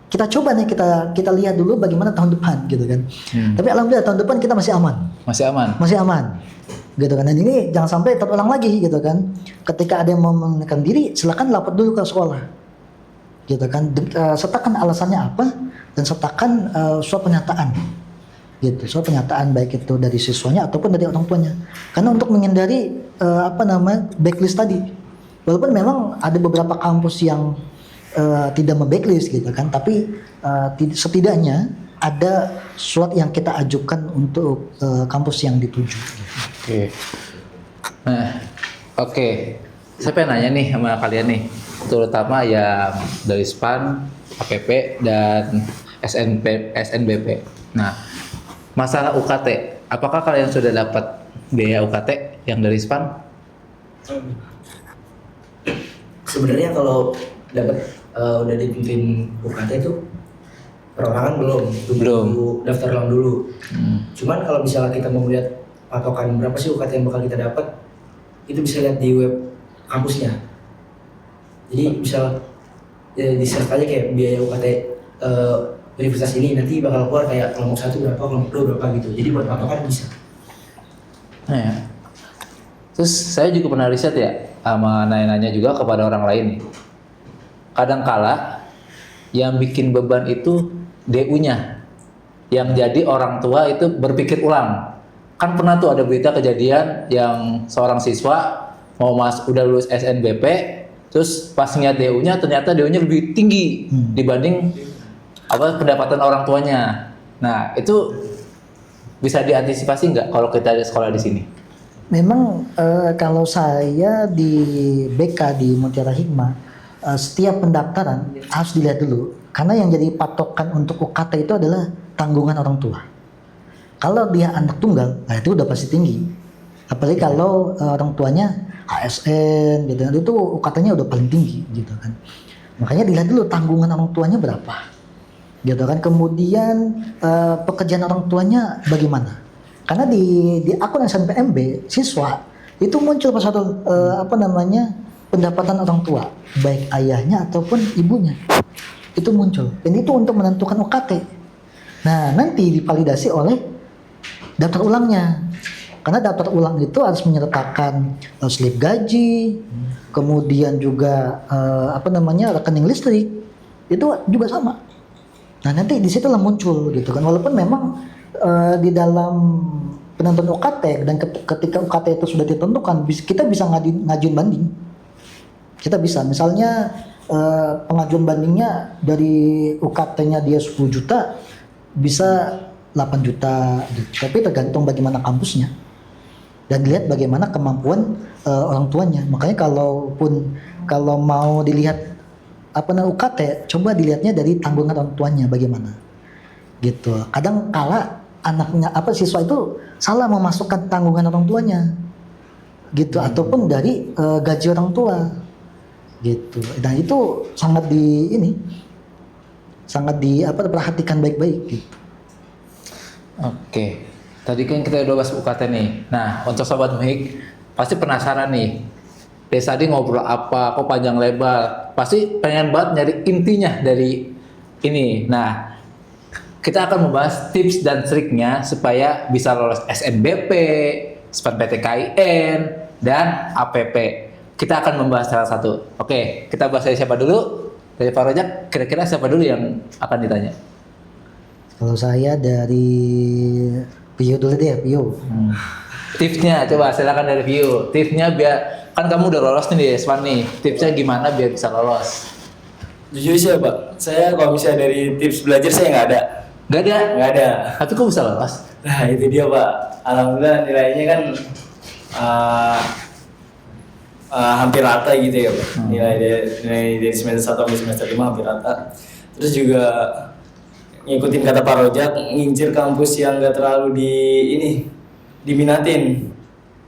kita coba nih kita lihat dulu bagaimana tahun depan, gitu kan. Tapi alhamdulillah tahun depan kita masih aman. Masih aman. Gitu kan. Dan ini jangan sampai terulang lagi, gitu kan. Ketika ada yang mau mengundurkan diri, silakan lapor dulu ke sekolah. Gitu kan. Sertakan alasannya apa dan sertakan surat pernyataan. Gitu. Surat pernyataan baik itu dari siswanya ataupun dari orang tuanya. Karena untuk menghindari blacklist tadi. Walaupun memang ada beberapa kampus yang tidak membacklist gitu kan, tapi setidaknya ada surat yang kita ajukan untuk kampus yang dituju. Oke. Nah, oke. Saya pengen nanya nih sama kalian nih, terutama yang dari SPAN, APP dan SNBP. Nah, masalah UKT, apakah kalian sudah dapat biaya UKT yang dari SPAN? Sebenarnya kalau dapat udah dipimpin UKT itu perorangan belum. Daftar ulang dulu. Cuman kalau misalnya kita mau lihat patokan berapa sih UKT yang bakal kita dapat, itu bisa lihat di web kampusnya. Jadi misal di search aja kayak biaya UKT universitas ini, nanti bakal keluar kayak kelompok 1 berapa, kelompok 2 berapa gitu. Jadi buat patokan bisa. Nah ya. Terus saya juga pernah riset ya, sama nanya-nanya juga kepada orang lain nih. Kadangkala yang bikin beban itu DU-nya. Yang jadi orang tua itu berpikir ulang. Kan pernah tuh ada berita kejadian yang seorang siswa udah lulus SNBP, terus pas ngeliat DU-nya ternyata DU-nya lebih tinggi dibanding pendapatan orang tuanya. Nah, itu bisa diantisipasi nggak kalau kita ada sekolah di sini? Memang kalau saya di BK di Mutiara Hikmah, setiap pendaftaran harus dilihat dulu, karena yang jadi patokan untuk UKT itu adalah tanggungan orang tua. Kalau dia anak tunggal, nah itu udah pasti tinggi. Apalagi kalau orang tuanya ASN gitu, itu UKT-nya udah paling tinggi gitu kan. Makanya dilihat dulu tanggungan orang tuanya berapa, gitu kan. Kemudian pekerjaan orang tuanya bagaimana? Karena di akun SNPMB siswa itu muncul pas satu pendapatan orang tua, baik ayahnya ataupun ibunya, itu muncul. Dan itu untuk menentukan UKT. Nah, nanti divalidasi oleh daftar ulangnya. Karena daftar ulang itu harus menyertakan slip gaji, kemudian juga rekening listrik, itu juga sama. Nah, nanti di situlah muncul gitu kan. Walaupun memang di dalam penentuan UKT dan ketika UKT itu sudah ditentukan, kita bisa ngajuin banding. Kita bisa, misalnya pengajuan bandingnya dari UKT-nya dia 10 juta bisa 8 juta gitu. Tapi tergantung bagaimana kampusnya dan dilihat bagaimana kemampuan orang tuanya. Makanya kalau mau dilihat UKT, coba dilihatnya dari tanggungan orang tuanya bagaimana gitu. Kadang kala anaknya siswa itu salah memasukkan tanggungan orang tuanya gitu, ataupun dari gaji orang tua gitu. Dan itu sangat diperhatikan baik-baik gitu. Oke, tadi kan kita udah bahas UKT nih. Nah, untuk Sobat Mik pasti penasaran nih, dari tadi ngobrol apa, kok panjang lebar, pasti pengen banget nyari intinya dari ini. Nah, kita akan membahas tips dan triknya supaya bisa lolos SNBP, SPAN PTKIN, dan APP. Kita akan membahas salah satu. Oke, kita bahas dari siapa dulu? Dari Pak Rojak, kira-kira siapa dulu yang akan ditanya? Kalau saya dari Pio dulu deh, Pio. Tipsnya, coba silakan dari Pio. Tipsnya biar, kan kamu udah lolos nih di SPAN nih. Tipsnya gimana biar bisa lolos? Jujur sih ya Pak, saya kalau misalnya dari tips belajar saya nggak ada. Nggak ada. Nggak ada. Tapi kok bisa lolos? Nah itu dia Pak, alhamdulillah nilainya kan uh, hampir rata gitu ya Pak. Nilai dari semester 1 sampai semester 5 hampir rata. Terus juga ngikutin kata Pak Rojak, ngincer kampus yang nggak terlalu diminatin.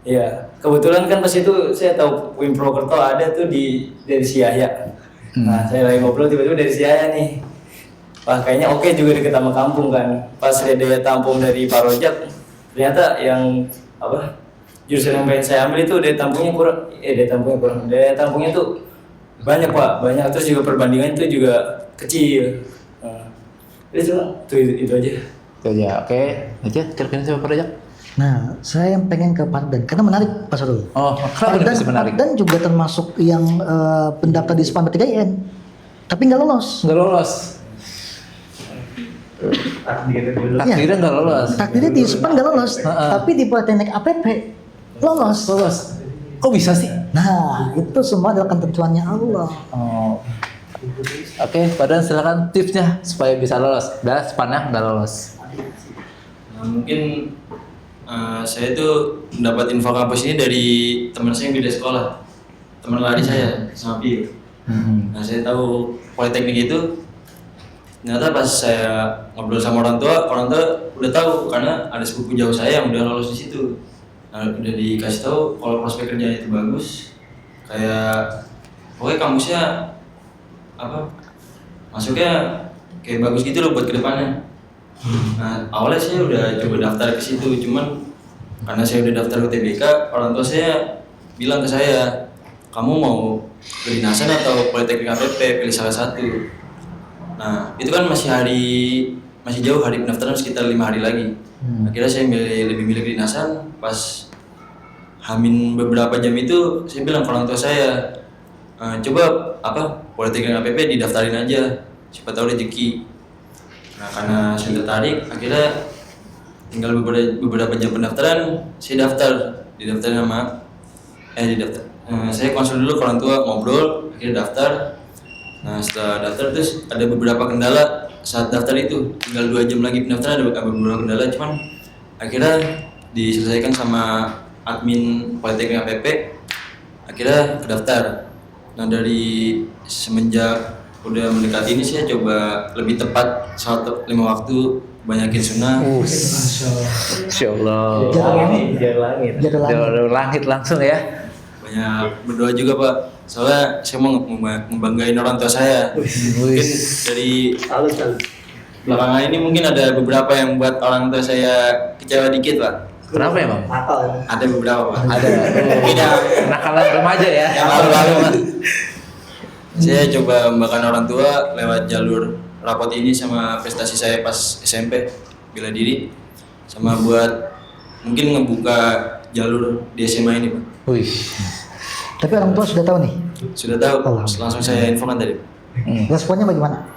Ya, kebetulan kan pas itu saya tahu Wim Prokerto ada tuh dari si Yahya. Nah, saya lagi ngobrol tiba-tiba dari si Yahya nih. Wah, kayaknya oke juga deket sama kampung kan. Pas saya daya tampung dari Pak Rojak, ternyata yang jurusan yang pengen saya ambil itu daya tampungnya kurang. Daya tampungnya tuh banyak Pak, banyak. Terus juga perbandingan itu juga kecil. Nah, itu aja. Itu aja, oke. Aja, kira-kira siapa Rojak? Nah, saya yang pengen ke Pardan karena menarik Pak Sarul. Oh, kenapa dia masih menarik? Pardan juga termasuk yang pendaftar di SPAN P3IN, tapi nggak lolos. Nggak lolos. Takdirnya nggak lolos. Takdirnya di SPAN nggak lolos, tapi di Politeknik APP lolos. Lolos. Kok bisa sih? Nah, itu semua adalah ketentuannya Allah. Oh. Oke, Padahal silakan tipsnya supaya bisa lolos. Dah, SPAN-nya nggak lolos. Nah, mungkin saya tuh mendapat info kampus ini dari teman saya yang beda sekolah, teman lari saya sama Pio. Nah, saya tahu Politeknik itu ternyata pas saya ngobrol sama orang tua udah tahu karena ada sepupu jauh saya yang udah lolos di situ. Nah, udah dikasih tahu kalau prospek kerjanya itu bagus, kayak pokoknya kampusnya masuknya kayak bagus gitu loh buat kedepannya. Nah, awalnya saya udah coba daftar ke situ, cuman karena saya udah daftar ke TBK, orang tua saya bilang ke saya, kamu mau kedinasan atau Politeknik APP, pilih salah satu. Nah, itu kan masih jauh hari pendaftaran sekitar 5 hari lagi. Akhirnya saya lebih milih kedinasan. Pas hamin beberapa jam itu, saya bilang ke orang tua saya, coba Politeknik APP didaftarin aja, siapa tahu rezeki. Nah, karena saya tertarik, akhirnya tinggal beberapa jam pendaftaran, saya didaftarin sama saya konsul dulu ke orang tua, ngobrol, akhirnya daftar. Nah, setelah daftar terus ada beberapa kendala saat daftar itu, tinggal 2 jam lagi pendaftaran ada beberapa kendala, cuman akhirnya diselesaikan sama admin Politeknik APP, akhirnya kedaftar. Nah, dari semenjak udah mendekati ini saya coba lebih tepat saat 5 waktu, banyakin sunnah. Masya Allah. Jalan langit langsung ya. Banyak berdoa juga Pak. Soalnya saya mau membanggain orang tua saya. Mungkin dari belakangan ini mungkin ada beberapa yang buat orang tua saya kecewa dikit Pak. Kenapa ya Bang? Ada beberapa Pak. Ada. Nakalan remaja ya. Yang lalu-lalu Pak. Saya coba membanggakan orang tua lewat jalur rapot ini sama prestasi saya pas SMP bela diri, sama buat mungkin ngebuka jalur di SMA ini Pak. Wih. Tapi orang tua sudah tahu nih. Sudah tahu, Alhamdulillah. langsung saya infokan tadi. Responnya bagaimana?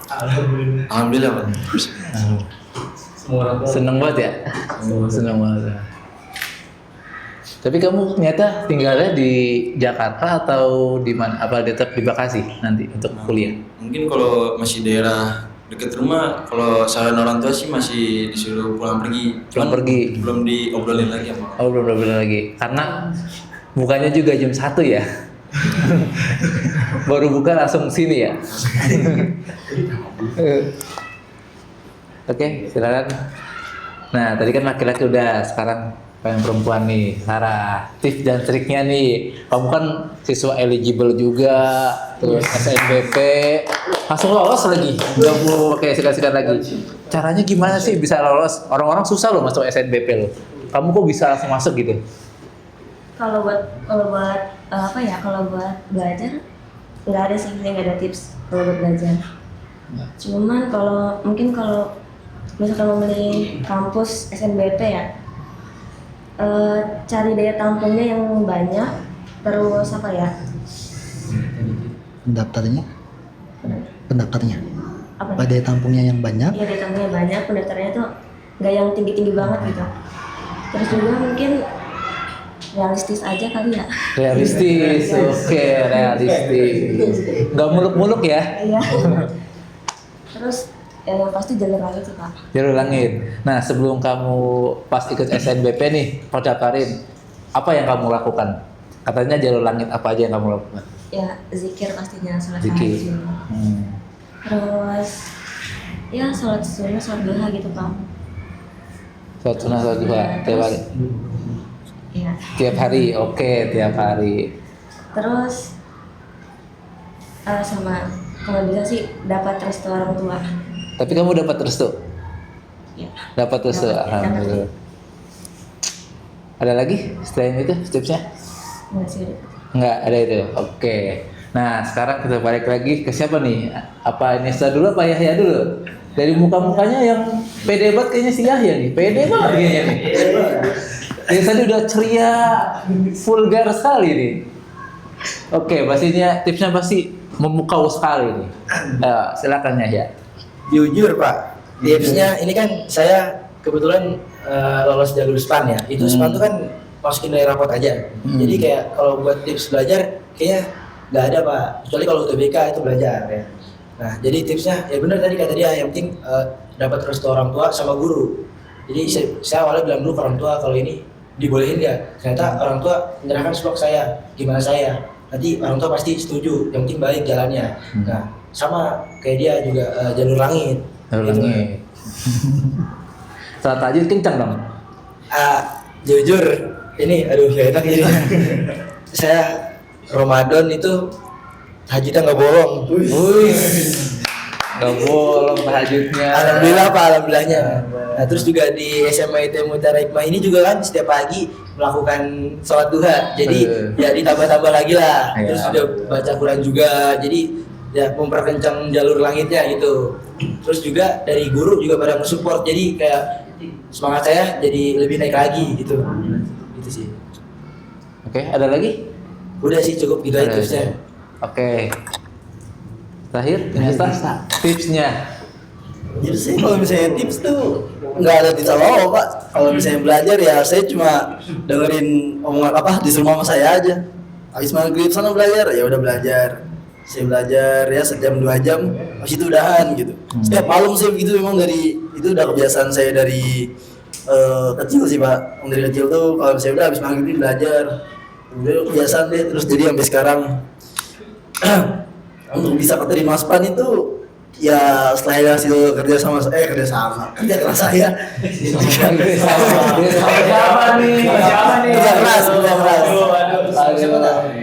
Alhamdulillah Pak. Seneng banget ya. Seneng banget. Tapi kamu ternyata tinggalnya di Jakarta atau di mana? Apa tetap di Bekasi nanti untuk kuliah? Mungkin kalau masih daerah dekat rumah, kalau saran orang tua sih masih disuruh pulang pergi. Pulang pergi. Belum diobrolin lagi sama. Oh belum lagi. Karena bukanya juga jam 1 ya. Baru buka langsung sini ya. Oke, silakan. Nah, tadi kan laki-laki udah, sekarang pengen perempuan nih, Sarah. Tips dan triknya nih. Kamu kan siswa eligible juga, terus SNBP, langsung lolos lagi. Nggak mau kayak sikat-sikat lagi. Caranya gimana sih bisa lolos? Orang-orang susah loh masuk SNBP loh. Kamu kok bisa langsung masuk gitu? Kalau buat belajar nggak ada sih, nggak ada tips kalau buat belajar. Cuman kalau misalkan memilih kampus SNBP ya, cari daya tampungnya yang banyak, terus pendaftarnya apa pada daya tampungnya yang banyak. Iya, daya tampungnya banyak, pendaftarnya tuh nggak yang tinggi-tinggi banget gitu. Terus juga mungkin realistis aja kali ya. Realistis, oke, realistis. Nggak muluk-muluk ya? Iya. Terus yang pasti jalur langit sih Pak. Jalur langit. Nah, sebelum kamu pas ikut SNBP nih, Karin, apa yang kamu lakukan? Katanya jalur langit, apa aja yang kamu lakukan? Ya zikir pastinya, sholat Zikir. tahajud. Terus ya sholat sunnah, sholat duha gitu Pak. Sholat sunnah, sholat duha, tiap hari. Iya. Tiap hari, oke, tiap hari. Terus sama kalau bisa sih dapat restu orang tua. Tapi kamu dapat restu? Ya. Dapat restu, Dapat. alhamdulillah. Ada lagi selain itu tipsnya? Enggak sih. Enggak ada itu. Oke. Nah, sekarang kita balik lagi ke siapa nih? Apa Nesta dulu apa Yahya dulu? Dari muka-mukanya yang pede banget kayaknya si Yahya nih. Pede banget kayaknya nih. Yang tadi udah ceria, vulgar sekali nih. Oke, pastinya tipsnya pasti memukau sekali nih. Silakan Yahya. Jujur Pak, tipsnya ini kan saya kebetulan lolos jalur SPAN ya. Itu SPAN tuh kan masukin dari rapot aja. Jadi kayak kalau buat tips belajar kayaknya nggak ada Pak. Kecuali kalau UTBK itu belajar ya. Nah jadi tipsnya ya benar tadi kata dia, yang penting dapat restu orang tua sama guru. Jadi saya awalnya bilang dulu ke orang tua kalau ini dibolehin nggak. Ternyata orang tua menyerahkan vlog saya, gimana saya. Nanti orang tua pasti setuju. Yang penting baik jalannya. Nah sama kayak dia juga jalur langit. Jalur Gitu. langit. Saat tahajud kencang dong. Jujur ini aduh ya enak ini. Saya Ramadan itu tahajudnya nggak bolong. Gak bolong tahajudnya. Alhamdulillah Pak, alhamdulillahnya. Nah terus juga di SMA ITM Mutiara Hikmah ini juga kan setiap pagi melakukan sholat duha. Jadi ya ditambah-tambah lagi lah. Ya. Terus juga baca Quran juga. Jadi ya memperkencang jalur langitnya gitu. Terus juga dari guru juga pada mensupport. Jadi kayak semangat saya jadi lebih naik lagi gitu. Gitu sih. Oke, ada lagi? Udah sih cukup gitu aja Ada. tipsnya. Oke. Terakhir, ternyata tipsnya. Jadi sih kalau misalnya tips tuh nggak ada tips apa Pak. Kalau misalnya belajar ya saya cuma dengerin omongan apa disuruh mama saya aja. Habis maghrib sana belajar ya udah belajar. Saya belajar ya sejam 2 jam, habis itu udahan gitu. Setiap malam sih begitu, memang dari itu udah kebiasaan saya dari kecil sih Pak. Dari kecil tuh kalau saya udah habis maghrib belajar, udah kebiasaan deh terus jadi sampai sekarang. Untuk bisa keterima SPAN itu ya setelah hasil kerja keras saya Siapa nih? kerja keras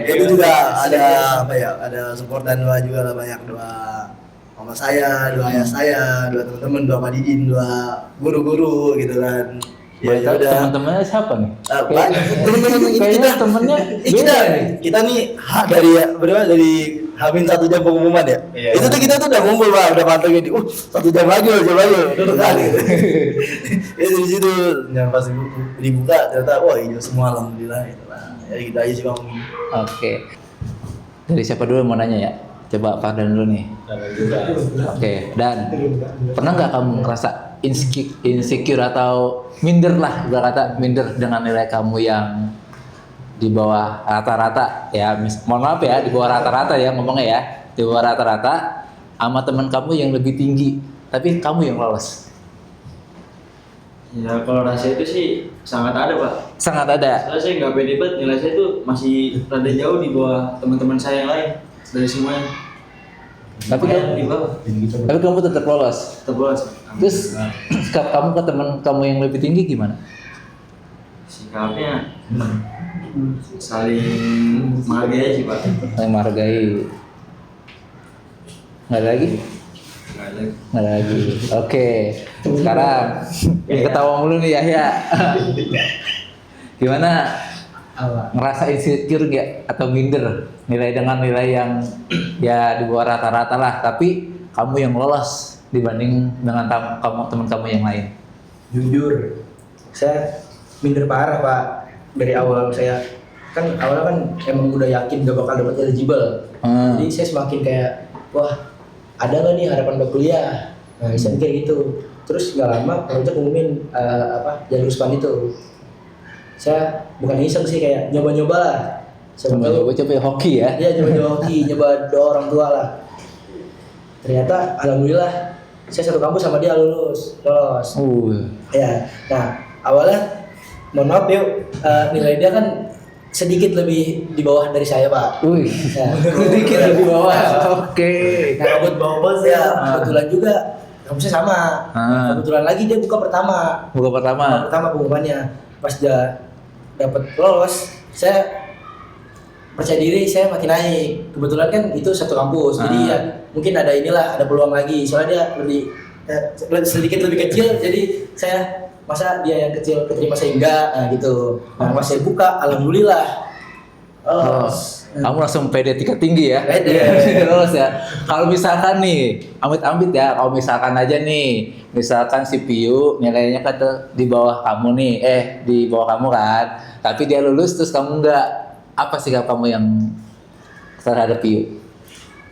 itu juga ada apa ya, ada support dan doa juga lah, banyak doa mama saya, doa ayah saya, doa teman-teman, doa Pak Didin, doa guru-guru gitu kan. Ya udah. Teman-temannya siapa nih? Teman-teman Kayaknya temennya kita nih dari Hamin 1 jam pengumuman ya. Itu tuh kita tuh udah ngumpul Pak, udah pantengin. 1 jam lagi udah kali. Ya dari situ yang pas dibuka ternyata wah hijau semua alhamdulillah gitu lah. Ya gitu aja sih Bang. Oke. Dari siapa dulu mau nanya ya? Coba Fardan dulu nih. Oke, Dan. Pernah nggak kamu ngerasa insecure atau minder lah, ibarat kata minder dengan nilai kamu yang di bawah rata-rata ya, mohon maaf ya, di bawah rata-rata ya ngomongnya ya, di bawah rata-rata sama teman kamu yang lebih tinggi, tapi kamu yang lolos? Ya kalau rasa itu sih sangat ada Pak. Sangat ada. Soalnya saya nggak pede banget, nilai saya tuh masih rada jauh di bawah teman-teman saya yang lain dari semuanya. Tapi Lumayan di bawah. Tapi kamu tetap lolos. Tetap lolos. Terus sikap kamu ke teman kamu yang lebih tinggi gimana? Sikapnya saling menghargai sih Pak. Yang menghargai. Nggak ada lagi? Nggak ada. Nggak ada lagi. Oke. Sekarang yang ketawa mulu nih Yahya. Gimana? Ngerasa insecure nggak atau minder nilai dengan nilai yang ya di bawah rata-rata lah, tapi kamu yang lolos dibanding dengan teman kamu yang lain? Jujur, saya minder parah Pak. Dari awal saya kan emang udah yakin gak bakal dapat eligible. Jadi saya semakin kayak wah ada nggak nih harapan buat kuliah. Nah saya mikir gitu. Terus nggak lama project ngumumin jalur SPAN itu. saya bukan iseng sih, kayak nyoba-nyoba lah. Coba hoki ya. Iya, nyoba-nyoba hoki, nyoba doa orang tua lah. Ternyata alhamdulillah saya satu kampus sama dia lolos. Ya, nah awalnya mohon maaf yuk, nilai dia kan sedikit lebih di bawah dari saya Pak. Ya, Sedikit lebih bawah. Oke. nah kebetulan juga kampusnya sama. Ah. Kebetulan lagi dia buka pertama pengumumannya. Pas dia dapat lolos, saya percaya diri, saya makin naik. Kebetulan kan itu satu kampus, jadi ya mungkin ada peluang lagi. Soalnya dia sedikit lebih kecil, jadi saya masa dia yang kecil keterima saya enggak, nah gitu. Nah pas saya buka, alhamdulillah lolos. Kamu langsung pede tingkat tinggi ya? Pede. Lolos ya. Kalau misalkan nih, amit-amit ya, kalau misalkan aja nih, misalkan si Piu nilainya kan di bawah kamu nih, di bawah kamu kan, tapi dia lulus terus kamu enggak, apa sikap kamu yang terhadap Piu?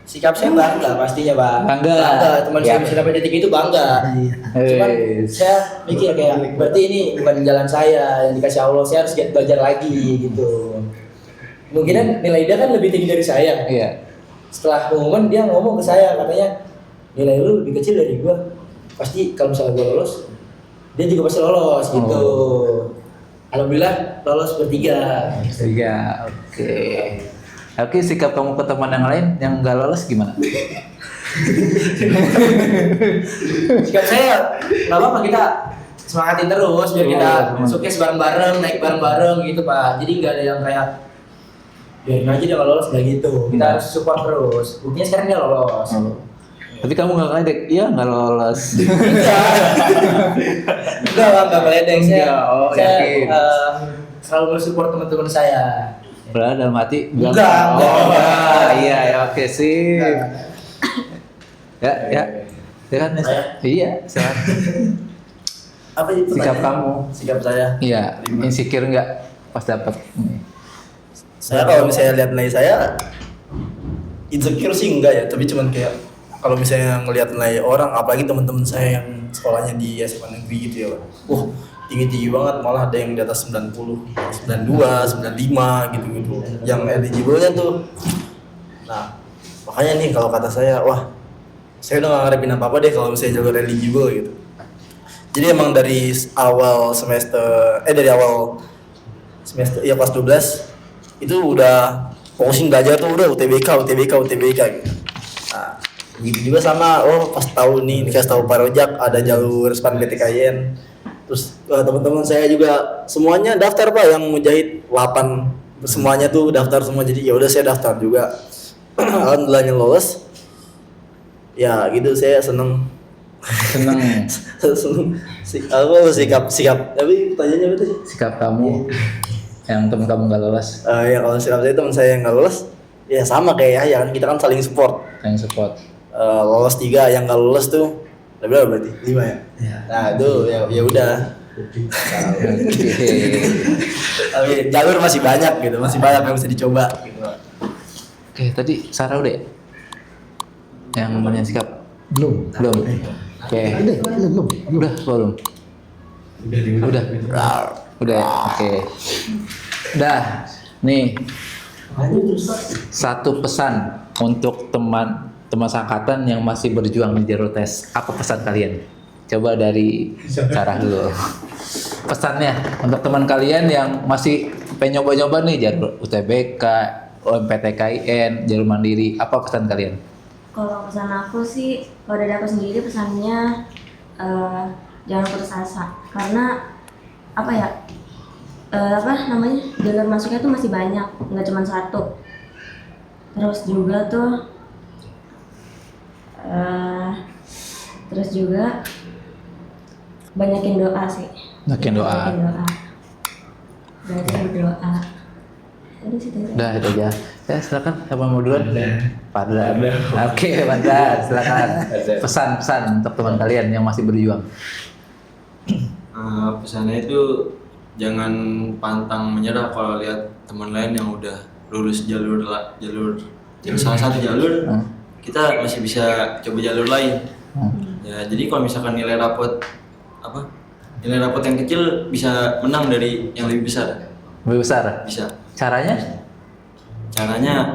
Sikap saya bangga pastinya Pak. Bangga. Teman Ya. saya bisa dapat titik itu bangga. Cuman saya mikir kayak berarti ini bukan jalan saya yang dikasih Allah, saya harus belajar lagi gitu. Mungkin nilai dia kan lebih tinggi dari saya. Iya. Setelah pengumuman dia ngomong ke saya, katanya nilai lu lebih kecil dari gua. Pasti kalau misalnya gua lolos, dia juga pasti lolos gitu. Alhamdulillah lolos bertiga. Iya, oke. Oke, sikap kamu ke teman yang lain yang nggak lolos gimana? Sikap saya nggak apa-apa, kita semangatin terus biar kita sukses bareng-bareng, naik bareng-bareng gitu Pak. Jadi nggak ada yang kayak biarin aja dia nggak lolos, nggak gitu. Kita harus support terus. Buktinya sekarang dia lolos. Tapi kamu nggak ngeledek, iya nggak lolos. Enggak lah, nggak meledek. Enggak, Saya yakin. selalu mensupport teman-teman saya. Padahal dalam hati bilang, Enggak. iya ya oke sih. Ya kan Nes? Iya, silakan. Apa itu Sikap pertanyaan? kamu. Sikap saya. Iya, insecure nggak pas dapat? Saya kalau misalnya lihat nilai saya insecure sih enggak ya, tapi cuman kayak kalau misalnya ngelihat nilai orang, apalagi teman-teman saya yang sekolahnya di SMA negeri gitu ya, wah tinggi-tinggi banget, malah ada yang di atas 90, 92, 95 gitu-gitu yang eligible-nya tuh. Nah makanya nih kalau kata saya, wah saya udah gak ngarepin apa-apa deh kalau misalnya jalur eligible gitu. Jadi emang dari awal semester, dari awal semester, ya kelas 12 itu udah fokusin belajar tuh, udah UTBK gitu. Nah gitu juga sama, pas tahu nih dikasih tahu Pak Rojak ada jalur SPAN PTKIN. Terus teman-teman saya juga semuanya daftar Pak, yang mujahid 8 semuanya tuh daftar semua, jadi ya udah saya daftar juga. Alhamdulillahnya lolos. Ya gitu, saya seneng. Seneng. Sikap. Tapi pertanyaannya apa tadi? Sikap kamu yang teman kamu nggak lolos, Ya kalau sikap saya, teman saya yang nggak lolos, ya sama kayak ya kan, kita kan saling support. yang support. Lolos 3, yang nggak lolos tuh berapa berarti? 5 ya? Nah itu ya udah. Tapi jalur masih banyak gitu, masih banyak yang bisa dicoba gitu. Oke, tadi Sarah udah ya? Yang namanya sikap? Belum. Oke. Belum. Belum. Udah. Udah. Oke. Udah. Nih. Satu pesan untuk teman seangkatan yang masih berjuang di jalur tes. Apa pesan kalian? Coba dari Sarah dulu. Pesannya untuk teman kalian yang masih pengen nyoba-nyoba nih jalur UTBK, UMPTKIN, jalur mandiri. Apa pesan kalian? Kalau pesan aku sih, kalau dari aku sendiri pesannya jangan putus asa, karena apa ya, jalur masuknya tuh masih banyak, nggak cuma satu. Terus juga banyakin doa sih. Banyakin doa. Belajar berdoa. Udah sih itu. Udah itu aja. Ya silakan, siapa mau duluan? Padahal. Oke, Padahal. Silakan. Pesan-pesan untuk teman kalian yang masih berjuang. Pesannya itu jangan pantang menyerah kalau lihat teman lain yang udah lulus jalur salah satu jalur, kita masih bisa coba jalur lain. Ya jadi kalau misalkan nilai rapot nilai rapot yang kecil bisa menang dari yang lebih besar. Lebih besar. Bisa. Caranya? Caranya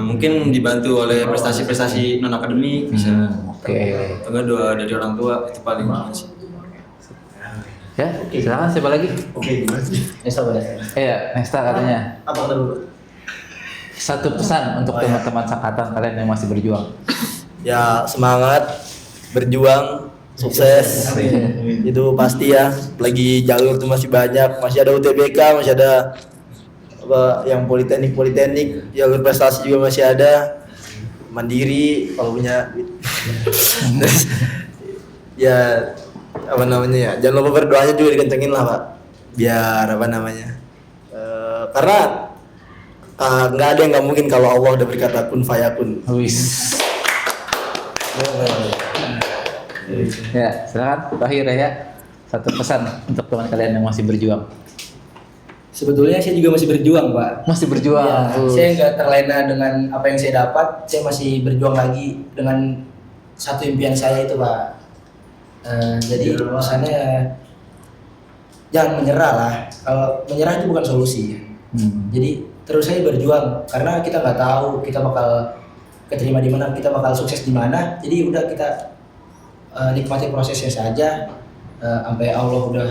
mungkin dibantu oleh prestasi-prestasi non akademik bisa. Oke. Atau enggak doa dari orang tua itu paling sih. Ya, silakan siapa lagi? Nesta boleh. Nesta katanya. Apa dulu? Satu pesan untuk teman-teman angkatan kalian yang masih berjuang. Ya semangat, berjuang, sukses. Itu pasti ya. Lagi jalur tuh masih banyak, masih ada UTBK, masih ada apa yang politeknik, jalur prestasi juga masih ada. Mandiri kalau punya. Terus, ya apa namanya ya, jangan lupa berdoanya juga dikencengin lah Pak, biar apa namanya, karena nggak ada yang nggak mungkin kalau Allah udah berkata kun fayakun. Wis. Ya, silakan Bahir ya. Satu pesan untuk teman kalian yang masih berjuang. Sebetulnya saya juga masih berjuang, Pak. Masih berjuang. Ya, saya nggak terlena dengan apa yang saya dapat. Saya masih berjuang lagi dengan satu impian saya itu, Pak. Jadi pesannya jangan menyerah lah. Kalau menyerah itu bukan solusi. Jadi terus saya berjuang karena kita nggak tahu kita bakal keterima di mana, kita bakal sukses di mana. Jadi udah kita nikmati prosesnya saja. Sampai Allah udah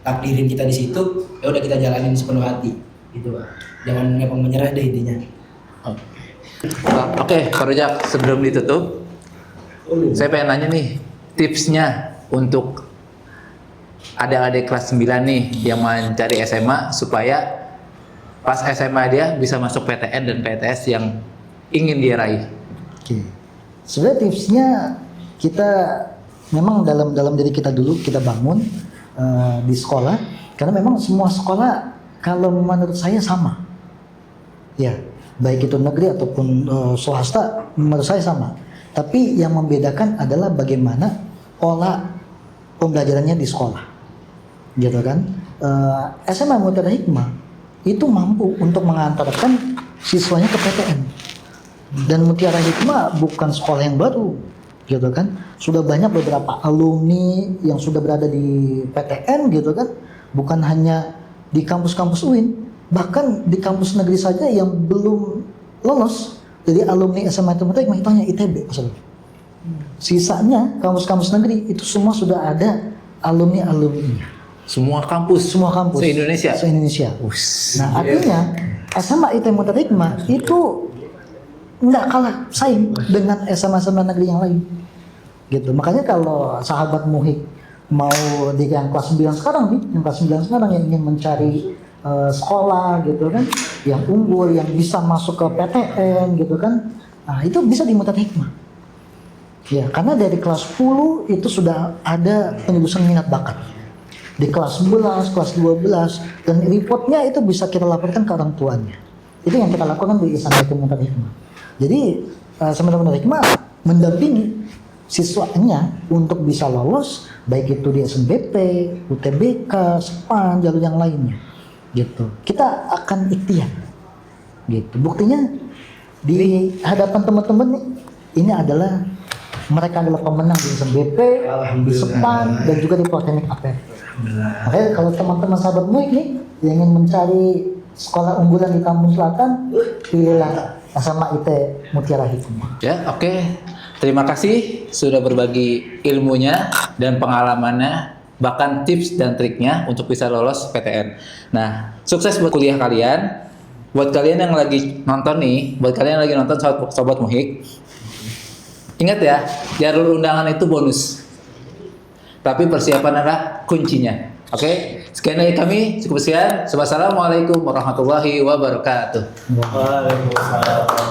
takdirin kita di situ, ya udah kita jalanin sepenuh hati, gitu Pak. Jangan gampang menyerah deh intinya. Oke, Pak Rojak, sebelum ditutup, saya pengen nanya nih tipsnya untuk adik-adik kelas 9 nih yang mencari SMA supaya pas SMA dia bisa masuk PTN dan PTS yang ingin dia raih. Oke. Sebenarnya tipsnya kita memang dalam diri kita dulu kita bangun di sekolah, karena memang semua sekolah kalau menurut saya sama. Ya, baik itu negeri ataupun swasta menurut saya sama. Tapi yang membedakan adalah bagaimana pola pembelajarannya di sekolah, gitu kan? SMA Mutiara Hikmah itu mampu untuk mengantarkan siswanya ke PTN. Dan Mutiara Hikmah bukan sekolah yang baru, gitu kan? Sudah banyak beberapa alumni yang sudah berada di PTN, gitu kan? Bukan hanya di kampus-kampus UIN, bahkan di kampus negeri saja yang belum lolos. Jadi alumni SMA Mutiara Hikmah itu hanya ITB, maksudnya. Sisanya kampus-kampus negeri itu semua sudah ada alumni-alumninya. Semua kampus se-Indonesia. Se-Indonesia. Nah, artinya SMA ITB Mutiara Hikmah itu nggak kalah saing dengan SMA-SMA negeri yang lain. Gitu. Makanya kalau sahabat Muhik mau di yang kelas 9 sekarang nih, yang kelas 9 sekarang yang ingin mencari sekolah gitu kan, yang unggul, yang bisa masuk ke PTN gitu kan, nah itu bisa di Mutiara Hikmah. Ya, karena dari kelas 10 itu sudah ada penelusuran minat bakat. Di kelas 11, kelas 12, dan reportnya itu bisa kita laporkan ke orang tuanya. Itu yang kita lakukan di SMA Mutiara Hikmah. Jadi SMA Mutiara Hikmah mendampingi siswanya untuk bisa lolos, baik itu di SNBP, UTBK, SPAN, jalur yang lainnya. Gitu. Kita akan ikhtiar. Gitu. Buktinya di hadapan teman-teman nih, ini adalah mereka adalah pemenang di SNBP, di SPAN, dan juga di Politeknik APR. Makanya kalau teman-teman sahabat Muik nih yang ingin mencari sekolah unggulan di Kampung Selatan, pilihlah SMA IT Mutiara Hikmah. Ya, oke. Terima kasih sudah berbagi ilmunya dan pengalamannya, bahkan tips dan triknya untuk bisa lolos PTN. Nah, sukses buat kuliah kalian. Buat kalian yang lagi nonton nih, buat kalian yang lagi nonton Sobat Muhik, ingat ya, jalur undangan itu bonus. Tapi persiapan adalah kuncinya. Oke, sekian dari kami, cukup sekian. Wassalamualaikum warahmatullahi wabarakatuh. Waalaikumsalam.